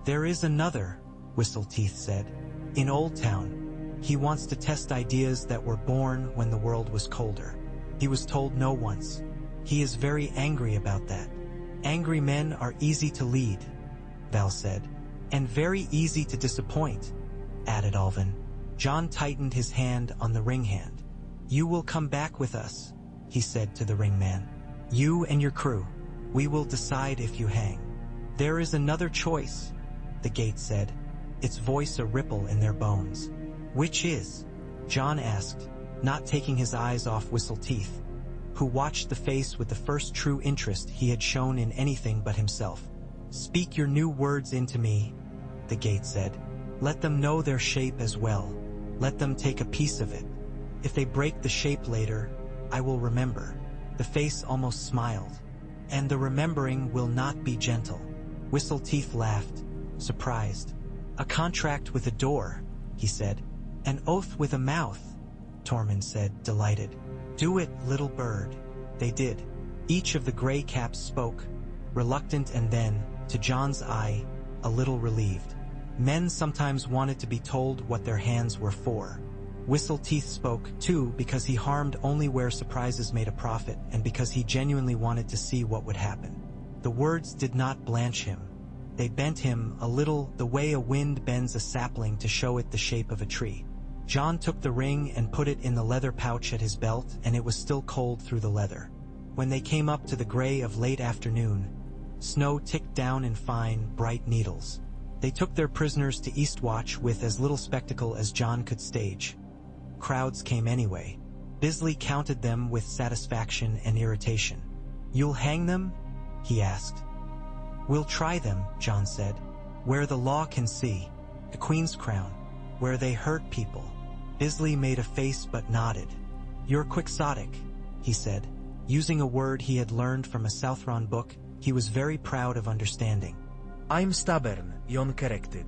"There is another," Whistleteeth said. "In Old Town. He wants to test ideas that were born when the world was colder. He was told no once. He is very angry about that." "Angry men are easy to lead," Val said. "And very easy to disappoint," added Alvin. John tightened his hand on the ring hand. "You will come back with us," he said to the ring man. "You and your crew. We will decide if you hang." "There is another choice," the gate said, its voice a ripple in their bones. "Which is?" John asked, not taking his eyes off Whistleteeth, who watched the face with the first true interest he had shown in anything but himself. "Speak your new words into me," the gate said. "Let them know their shape as well. Let them take a piece of it. If they break the shape later, I will remember." The face almost smiled. "And the remembering will not be gentle." Whistleteeth laughed, surprised. "A contract with a door," he said. "An oath with a mouth," Tormund said, delighted. "Do it, little bird." They did. Each of the gray caps spoke, reluctant and then, to John's eye, a little relieved. Men sometimes wanted to be told what their hands were for. Whistleteeth spoke, too, because he harmed only where surprises made a profit and because he genuinely wanted to see what would happen. The words did not blanch him. They bent him a little the way a wind bends a sapling to show it the shape of a tree. John took the ring and put it in the leather pouch at his belt, and it was still cold through the leather. When they came up to the gray of late afternoon, snow ticked down in fine, bright needles. They took their prisoners to Eastwatch with as little spectacle as John could stage. Crowds came anyway. Bisley counted them with satisfaction and irritation. "You'll hang them?" he asked. "We'll try them," John said. "Where the law can see. The Queen's Crown. Where they hurt people." Bisley made a face but nodded. "You're quixotic," he said. Using a word he had learned from a Southron book, he was very proud of understanding. "I'm stubborn," Jon corrected.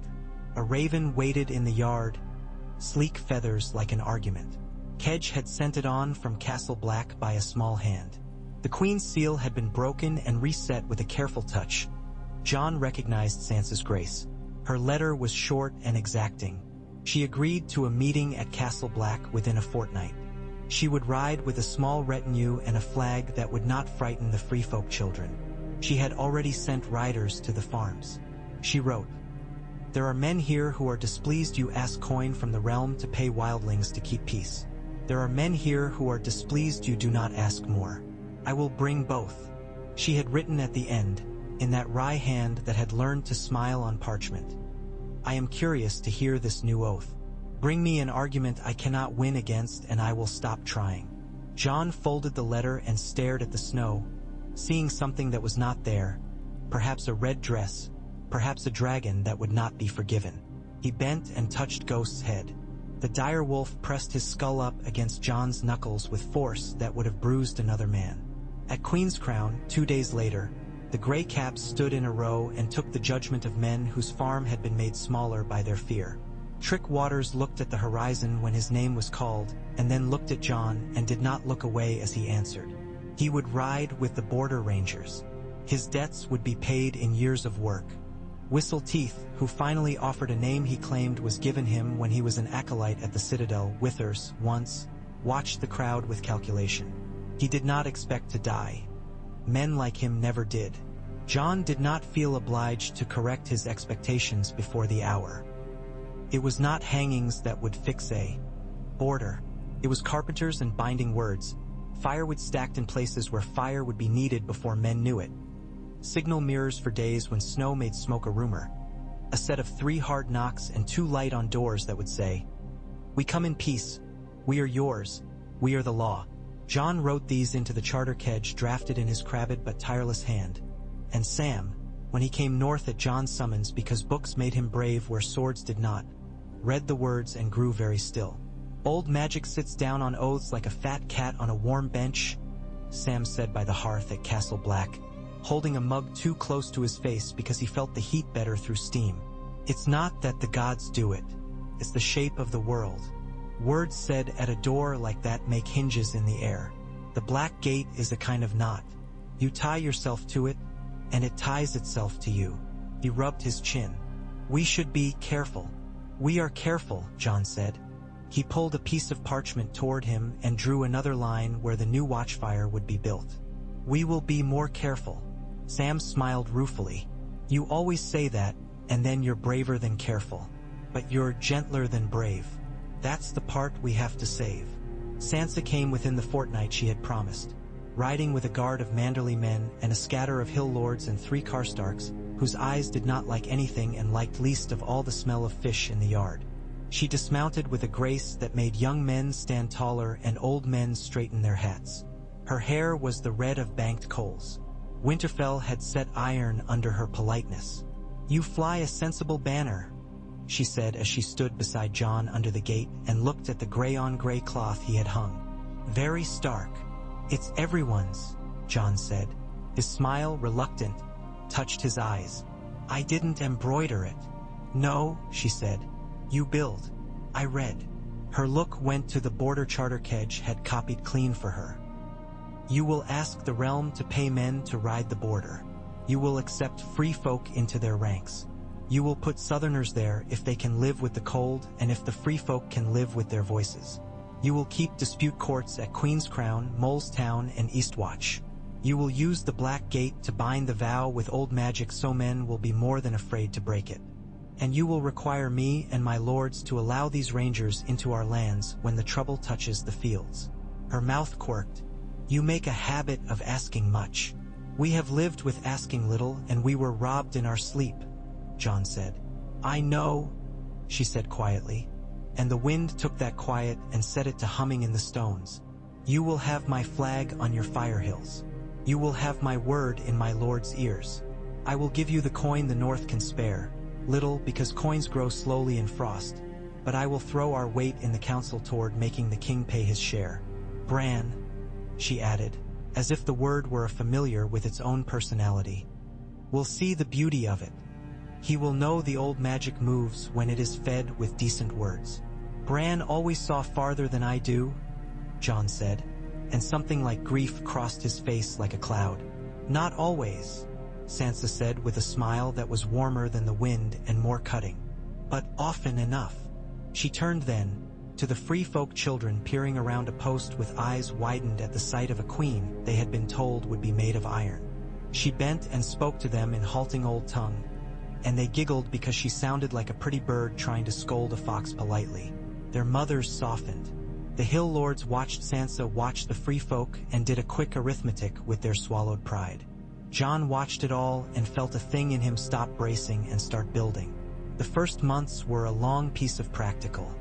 A raven waited in the yard, sleek feathers like an argument. Kedge had sent it on from Castle Black by a small hand. The Queen's seal had been broken and reset with a careful touch. John recognized Sansa's grace. Her letter was short and exacting. She agreed to a meeting at Castle Black within a fortnight. She would ride with a small retinue and a flag that would not frighten the free folk children. She had already sent riders to the farms. She wrote, "There are men here who are displeased you ask coin from the realm to pay wildlings to keep peace. There are men here who are displeased you do not ask more. I will bring both." She had written at the end, in that wry hand that had learned to smile on parchment, "I am curious to hear this new oath. Bring me an argument I cannot win against and I will stop trying." John folded the letter and stared at the snow, seeing something that was not there, perhaps a red dress, perhaps a dragon that would not be forgiven. He bent and touched Ghost's head. The dire wolf pressed his skull up against John's knuckles with force that would have bruised another man. At Queen's Crown, 2 days later, the Grey Caps stood in a row and took the judgment of men whose farm had been made smaller by their fear. Trick Waters looked at the horizon when his name was called, and then looked at John and did not look away as he answered. He would ride with the border rangers. His debts would be paid in years of work. Whistle Teeth, who finally offered a name he claimed was given him when he was an acolyte at the Citadel, Withers, once, watched the crowd with calculation. He did not expect to die. Men like him never did. John did not feel obliged to correct his expectations before the hour. It was not hangings that would fix a border. It was carpenters and binding words, firewood stacked in places where fire would be needed before men knew it. Signal mirrors for days when snow made smoke a rumor. A set of 3 hard knocks and 2 light on doors that would say, "We come in peace. We are yours. We are the law." John wrote these into the charter Kedge drafted in his crabbed but tireless hand. And Sam, when he came north at John's summons because books made him brave where swords did not, read the words and grew very still. "Old magic sits down on oaths like a fat cat on a warm bench," Sam said by the hearth at Castle Black, holding a mug too close to his face because he felt the heat better through steam. "It's not that the gods do it. It's the shape of the world. Words said at a door like that make hinges in the air. The black gate is a kind of knot. You tie yourself to it, and it ties itself to you." He rubbed his chin. "We should be careful." "We are careful," John said. He pulled a piece of parchment toward him and drew another line where the new watchfire would be built. "We will be more careful." Sam smiled ruefully. "You always say that, and then you're braver than careful. But you're gentler than brave. That's the part we have to save." Sansa came within the fortnight she had promised, riding with a guard of Manderley men and a scatter of hill lords and 3 Karstarks, whose eyes did not like anything and liked least of all the smell of fish in the yard. She dismounted with a grace that made young men stand taller and old men straighten their hats. Her hair was the red of banked coals. Winterfell had set iron under her politeness. "You fly a sensible banner," she said as she stood beside John under the gate and looked at the gray-on-gray cloth he had hung. "Very stark." "It's everyone's," John said. His smile, reluctant, touched his eyes. "I didn't embroider it." "No," she said. "You build." I read. Her look went to the border charter Kedge had copied clean for her. "You will ask the realm to pay men to ride the border. You will accept free folk into their ranks. You will put southerners there if they can live with the cold and if the free folk can live with their voices. You will keep dispute courts at Queen's Crown, Molestown, and Eastwatch. You will use the Black Gate to bind the vow with old magic so men will be more than afraid to break it. And you will require me and my lords to allow these rangers into our lands when the trouble touches the fields." Her mouth quirked. "You make a habit of asking much." "We have lived with asking little and we were robbed in our sleep," John said. "I know," she said quietly, and the wind took that quiet and set it to humming in the stones. "You will have my flag on your fire hills. You will have my word in my lord's ears. I will give you the coin the North can spare, little because coins grow slowly in frost, but I will throw our weight in the council toward making the king pay his share. Bran," she added, as if the word were a familiar with its own personality, "will see the beauty of it. He will know the old magic moves when it is fed with decent words. Bran always saw farther than I do," John said, and something like grief crossed his face like a cloud. Not always, Sansa said with a smile that was warmer than the wind and more cutting. But often enough. She turned then, to the free folk children peering around a post with eyes widened at the sight of a queen they had been told would be made of iron. She bent and spoke to them in halting old tongue, and they giggled because she sounded like a pretty bird trying to scold a fox politely. Their mothers softened. The hill lords watched Sansa watch the free folk and did a quick arithmetic with their swallowed pride. Jon watched it all and felt a thing in him stop bracing and start building. The first months were a long piece of practical.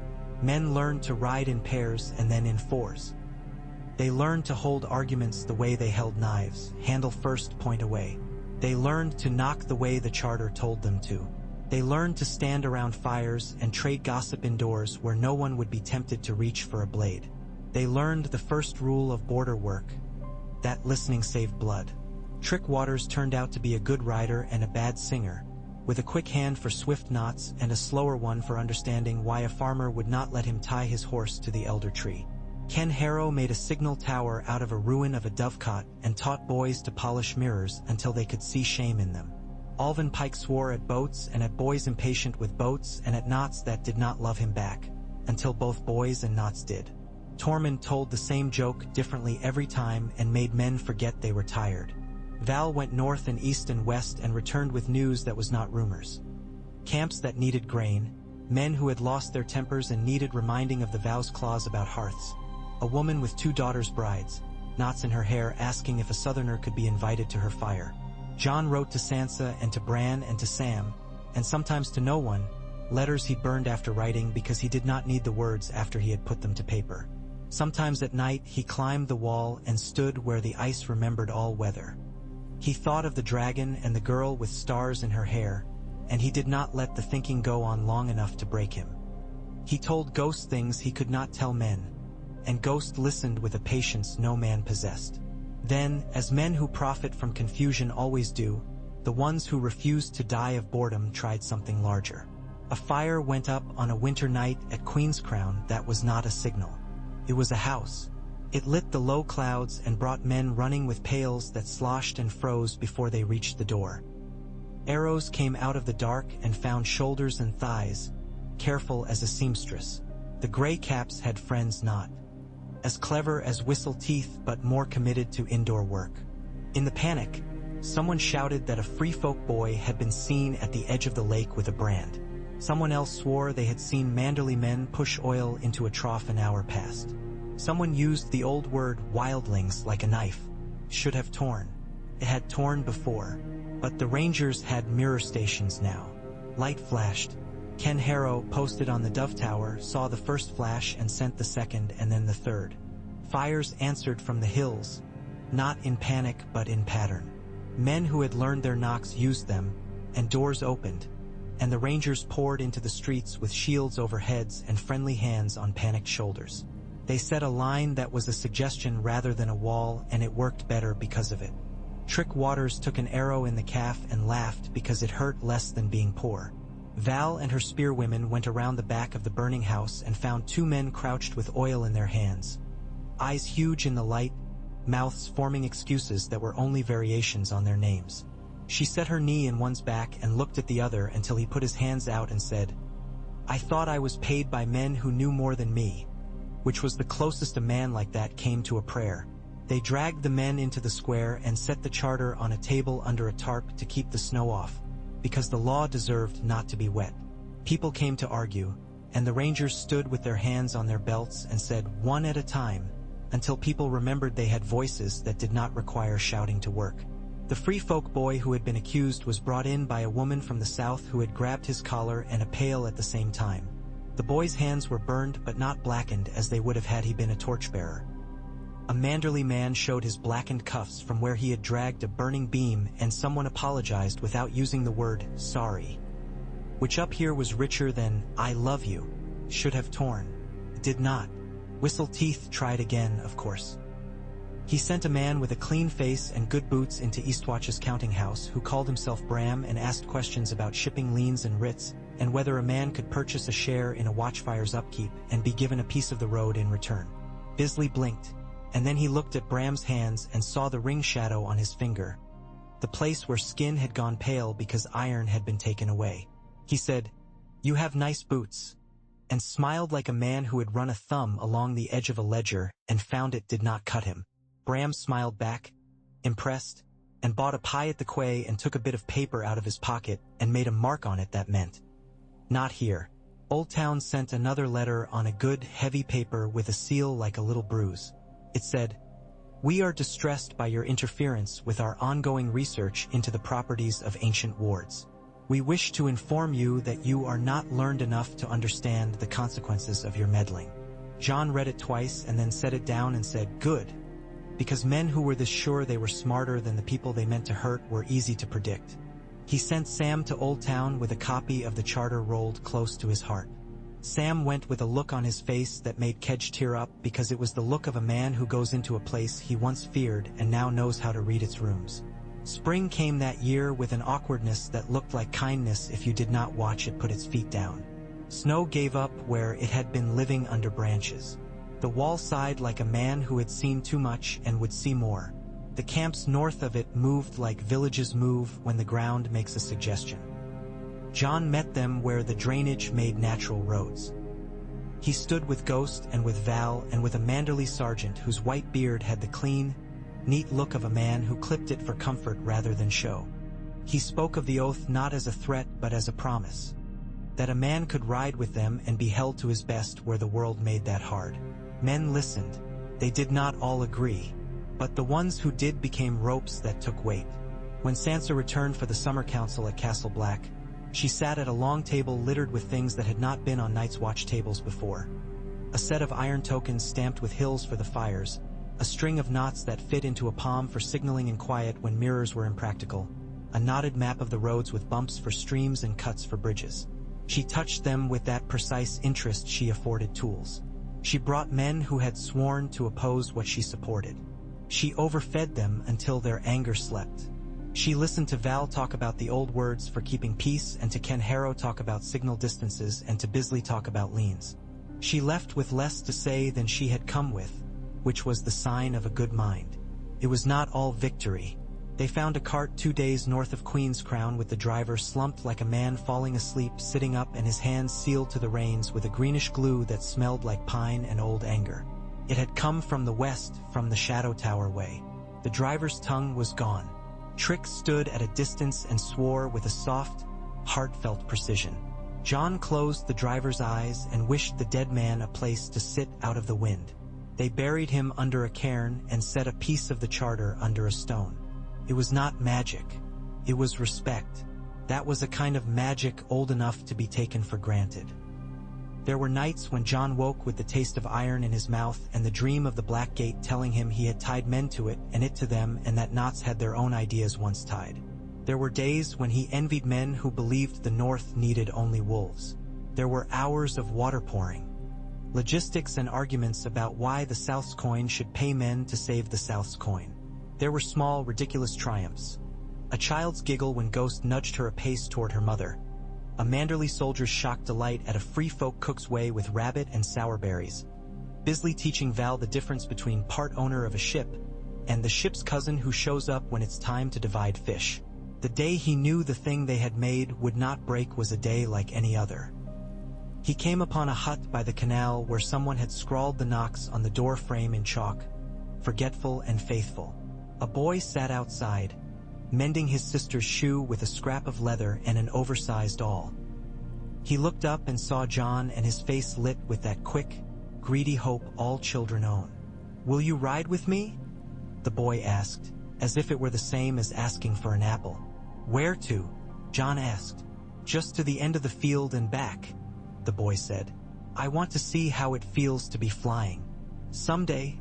Men learned to ride in pairs and then in fours. They learned to hold arguments the way they held knives, handle first, point away. They learned to knock the way the charter told them to. They learned to stand around fires and trade gossip indoors where no one would be tempted to reach for a blade. They learned the first rule of border work, that listening saved blood. Trick Waters turned out to be a good rider and a bad singer, with a quick hand for swift knots and a slower one for understanding why a farmer would not let him tie his horse to the elder tree. Ken Harrow made a signal tower out of a ruin of a dovecot and taught boys to polish mirrors until they could see shame in them. Alvin Pike swore at boats and at boys impatient with boats and at knots that did not love him back, until both boys and knots did. Tormund told the same joke differently every time and made men forget they were tired. Val went north and east and west and returned with news that was not rumors. Camps that needed grain, men who had lost their tempers and needed reminding of the vow's clause about hearths. A woman with 2 daughters brides, knots in her hair, asking if a southerner could be invited to her fire. Jon wrote to Sansa and to Bran and to Sam, and sometimes to no one, letters he burned after writing because he did not need the words after he had put them to paper. Sometimes at night he climbed the wall and stood where the ice remembered all weather. He thought of the dragon and the girl with stars in her hair, and he did not let the thinking go on long enough to break him. He told Ghost things he could not tell men, and Ghost listened with a patience no man possessed. Then, as men who profit from confusion always do, the ones who refused to die of boredom tried something larger. A fire went up on a winter night at Queen's Crown that was not a signal. It was a house. It lit the low clouds and brought men running with pails that sloshed and froze before they reached the door. Arrows came out of the dark and found shoulders and thighs, careful as a seamstress. The gray caps had friends not as clever as Whistle Teeth but more committed to indoor work. In the panic, someone shouted that a free folk boy had been seen at the edge of the lake with a brand. Someone else swore they had seen Manderley men push oil into a trough an hour past. Someone used the old word wildlings like a knife. Should have torn. It had torn before. But the Rangers had mirror stations now. Light flashed. Ken Harrow, posted on the Dove Tower, saw the first flash and sent the second and then the third. Fires answered from the hills, not in panic but in pattern. Men who had learned their knocks used them, and doors opened, and the Rangers poured into the streets with shields over heads and friendly hands on panicked shoulders. They set a line that was a suggestion rather than a wall, and it worked better because of it. Trick Waters took an arrow in the calf and laughed because it hurt less than being poor. Val and her spearwomen went around the back of the burning house and found 2 men crouched with oil in their hands. Eyes huge in the light, mouths forming excuses that were only variations on their names. She set her knee in one's back and looked at the other until he put his hands out and said, "I thought I was paid by men who knew more than me," which was the closest a man like that came to a prayer. They dragged the men into the square and set the charter on a table under a tarp to keep the snow off, because the law deserved not to be wet. People came to argue, and the Rangers stood with their hands on their belts and said one at a time, until people remembered they had voices that did not require shouting to work. The free folk boy who had been accused was brought in by a woman from the south who had grabbed his collar and a pail at the same time. The boy's hands were burned but not blackened as they would have had he been a torchbearer. A Manderley man showed his blackened cuffs from where he had dragged a burning beam, and someone apologized without using the word sorry, which up here was richer than I love you. Should have torn. It did not. Whistle Teeth tried again, of course. He sent a man with a clean face and good boots into Eastwatch's counting house who called himself Bram and asked questions about shipping liens and writs, and whether a man could purchase a share in a watchfire's upkeep and be given a piece of the road in return. Bisley blinked, and then he looked at Bram's hands and saw the ring shadow on his finger, the place where skin had gone pale because iron had been taken away. He said, "You have nice boots," and smiled like a man who had run a thumb along the edge of a ledger and found it did not cut him. Bram smiled back, impressed, and bought a pie at the quay and took a bit of paper out of his pocket and made a mark on it that meant, "Not here." Old Town sent another letter on a good, heavy paper with a seal like a little bruise. It said, "We are distressed by your interference with our ongoing research into the properties of ancient wards. We wish to inform you that you are not learned enough to understand the consequences of your meddling." John read it twice and then set it down and said, "Good," because men who were this sure they were smarter than the people they meant to hurt were easy to predict. He sent Sam to Old Town with a copy of the charter rolled close to his heart. Sam went with a look on his face that made Kedge tear up because it was the look of a man who goes into a place he once feared and now knows how to read its rooms. Spring came that year with an awkwardness that looked like kindness if you did not watch it put its feet down. Snow gave up where it had been living under branches. The wall sighed like a man who had seen too much and would see more. The camps north of it moved like villages move when the ground makes a suggestion. John met them where the drainage made natural roads. He stood with Ghost and with Val and with a Manderley sergeant whose white beard had the clean, neat look of a man who clipped it for comfort rather than show. He spoke of the oath not as a threat but as a promise, that a man could ride with them and be held to his best where the world made that hard. Men listened. They did not all agree, but the ones who did became ropes that took weight. When Sansa returned for the summer council at Castle Black, she sat at a long table littered with things that had not been on Night's Watch tables before. A set of iron tokens stamped with hills for the fires, a string of knots that fit into a palm for signaling in quiet when mirrors were impractical, a knotted map of the roads with bumps for streams and cuts for bridges. She touched them with that precise interest she afforded tools. She brought men who had sworn to oppose what she supported. She overfed them until their anger slept. She listened to Val talk about the old words for keeping peace and to Ken Harrow talk about signal distances and to Bisley talk about leans. She left with less to say than she had come with, which was the sign of a good mind. It was not all victory. They found a cart 2 days north of Queen's Crown with the driver slumped like a man falling asleep sitting up and his hands sealed to the reins with a greenish glue that smelled like pine and old anger. It had come from the west, from the Shadow Tower way. The driver's tongue was gone. Trick stood at a distance and swore with a soft, heartfelt precision. John closed the driver's eyes and wished the dead man a place to sit out of the wind. They buried him under a cairn and set a piece of the charter under a stone. It was not magic. It was respect. That was a kind of magic old enough to be taken for granted. There were nights when John woke with the taste of iron in his mouth and the dream of the Black Gate telling him he had tied men to it and it to them and that knots had their own ideas once tied. There were days when he envied men who believed the North needed only wolves. There were hours of water pouring. Logistics and arguments about why the South's coin should pay men to save the South's coin. There were small, ridiculous triumphs. A child's giggle when Ghost nudged her a pace toward her mother. A Manderley soldier's shocked delight at a free folk cook's way with rabbit and sour berries. Bisley teaching Val the difference between part owner of a ship and the ship's cousin who shows up when it's time to divide fish. The day he knew the thing they had made would not break was a day like any other. He came upon a hut by the canal where someone had scrawled the knocks on the door frame in chalk, forgetful and faithful. A boy sat outside, mending his sister's shoe with a scrap of leather and an oversized awl. He looked up and saw John and his face lit with that quick, greedy hope all children own. "Will you ride with me?" the boy asked, as if it were the same as asking for an apple. "Where to?" John asked. "Just to the end of the field and back," the boy said. "I want to see how it feels to be flying." "Someday,"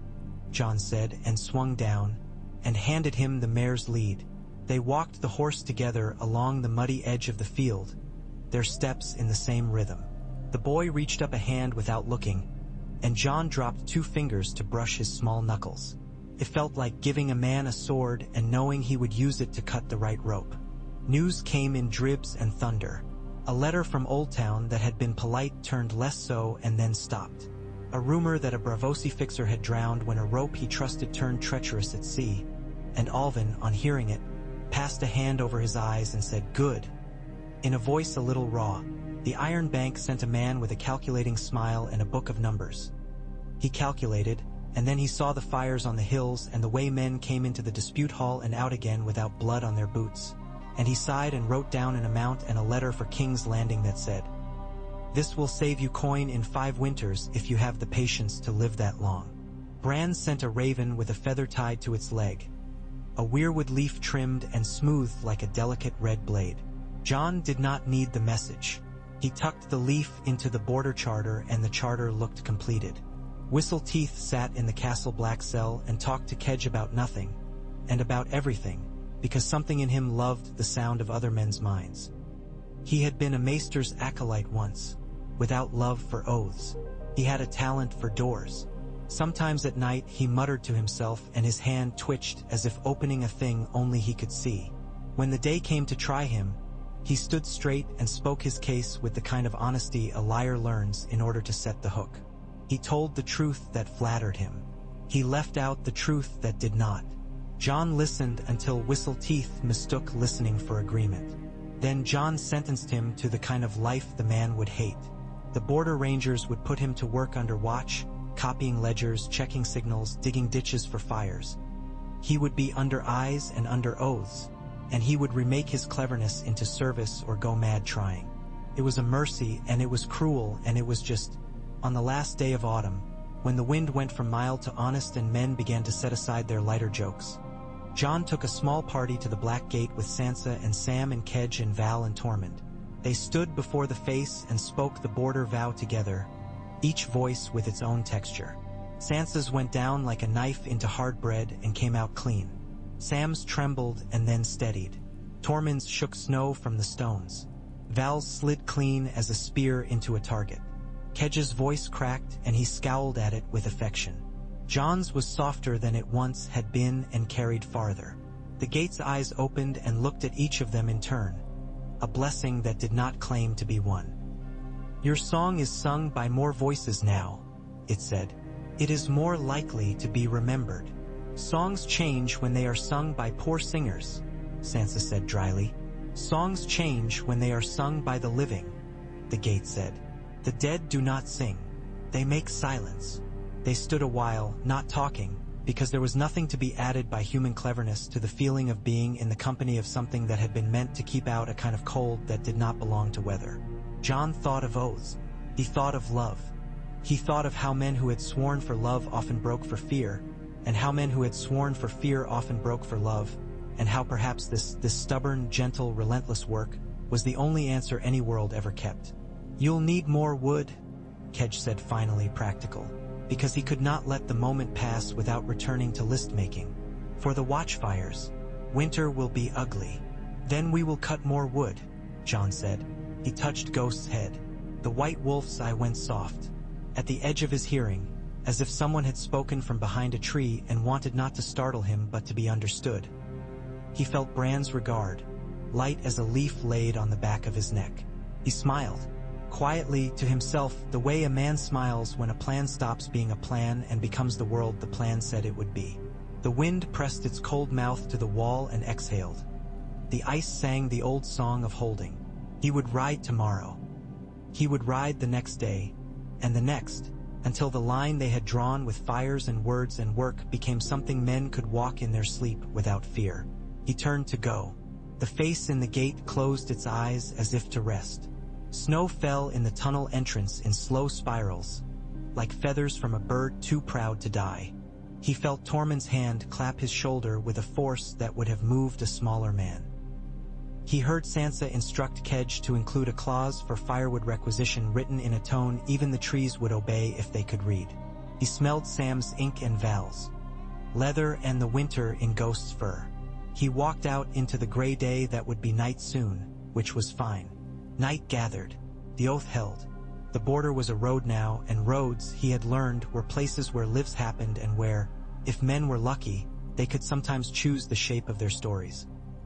John said and swung down and handed him the mare's lead. They walked the horse together along the muddy edge of the field, their steps in the same rhythm. The boy reached up a hand without looking, and John dropped 2 fingers to brush his small knuckles. It felt like giving a man a sword and knowing he would use it to cut the right rope. News came in dribs and thunder. A letter from Old Town that had been polite turned less so and then stopped. a rumor that a Bravosi fixer had drowned when a rope he trusted turned treacherous at sea, and Alvin, on hearing it, passed a hand over his eyes and said, "Good." In a voice a little raw, the Iron Bank sent a man with a calculating smile and a book of numbers. He calculated, and then he saw the fires on the hills and the way men came into the dispute hall and out again without blood on their boots, and he sighed and wrote down an amount and a letter for King's Landing that said, "This will save you coin in 5 winters if you have the patience to live that long." Bran sent a raven with a feather tied to its leg, a weirwood leaf trimmed and smoothed like a delicate red blade. Jon did not need the message. He tucked the leaf into the border charter and the charter looked completed. Whistle Teeth sat in the castle black cell and talked to Kedge about nothing, and about everything, because something in him loved the sound of other men's minds. He had been a maester's acolyte once, without love for oaths. He had a talent for doors. Sometimes at night he muttered to himself and his hand twitched as if opening a thing only he could see. When the day came to try him, he stood straight and spoke his case with the kind of honesty a liar learns in order to set the hook. He told the truth that flattered him. He left out the truth that did not. Jon listened until Whistle Teeth mistook listening for agreement. Then Jon sentenced him to the kind of life the man would hate. The border rangers would put him to work under watch, copying ledgers, checking signals, digging ditches for fires. He would be under eyes and under oaths, and he would remake his cleverness into service or go mad trying. It was a mercy, and it was cruel, and it was just, on the last day of autumn, when the wind went from mild to honest and men began to set aside their lighter jokes. Jon took a small party to the Black Gate with Sansa and Sam and Kedge and Val and Tormund. They stood before the face and spoke the border vow together, each voice with its own texture. Sansa's went down like a knife into hard bread and came out clean. Sam's trembled and then steadied. Tormund's shook snow from the stones. Val's slid clean as a spear into a target. Kedge's voice cracked and he scowled at it with affection. Jon's was softer than it once had been and carried farther. The gate's eyes opened and looked at each of them in turn, a blessing that did not claim to be one. "Your song is sung by more voices now," it said. "It is more likely to be remembered." "Songs change when they are sung by poor singers," Sansa said dryly. "Songs change when they are sung by the living," the gate said. "The dead do not sing. They make silence." They stood a while, not talking, because there was nothing to be added by human cleverness to the feeling of being in the company of something that had been meant to keep out a kind of cold that did not belong to weather. Jon thought of oaths. He thought of love. He thought of how men who had sworn for love often broke for fear, and how men who had sworn for fear often broke for love, and how perhaps this stubborn, gentle, relentless work was the only answer any world ever kept. "You'll need more wood," Kedge said, finally practical, because he could not let the moment pass without returning to list-making. "For the watchfires. Winter will be ugly. Then we will cut more wood," Jon said. He touched Ghost's head. The white wolf's eye went soft, at the edge of his hearing, as if someone had spoken from behind a tree and wanted not to startle him but to be understood. He felt Bran's regard, light as a leaf laid on the back of his neck. He smiled, quietly to himself, the way a man smiles when a plan stops being a plan and becomes the world the plan said it would be. The wind pressed its cold mouth to the wall and exhaled. The ice sang the old song of holding. He would ride tomorrow. He would ride the next day, and the next, until the line they had drawn with fires and words and work became something men could walk in their sleep without fear. He turned to go. The face in the gate closed its eyes as if to rest. Snow fell in the tunnel entrance in slow spirals, like feathers from a bird too proud to die. He felt Tormund's hand clap his shoulder with a force that would have moved a smaller man. He heard Sansa instruct Kedge to include a clause for firewood requisition written in a tone even the trees would obey if they could read. He smelled Sam's ink and Val's leather and the winter in Ghost's fur. He walked out into the gray day that would be night soon, which was fine. Night gathered. The oath held. The border was a road now, and roads, he had learned, were places where lives happened and where, if men were lucky, they could sometimes choose the shape of their stories.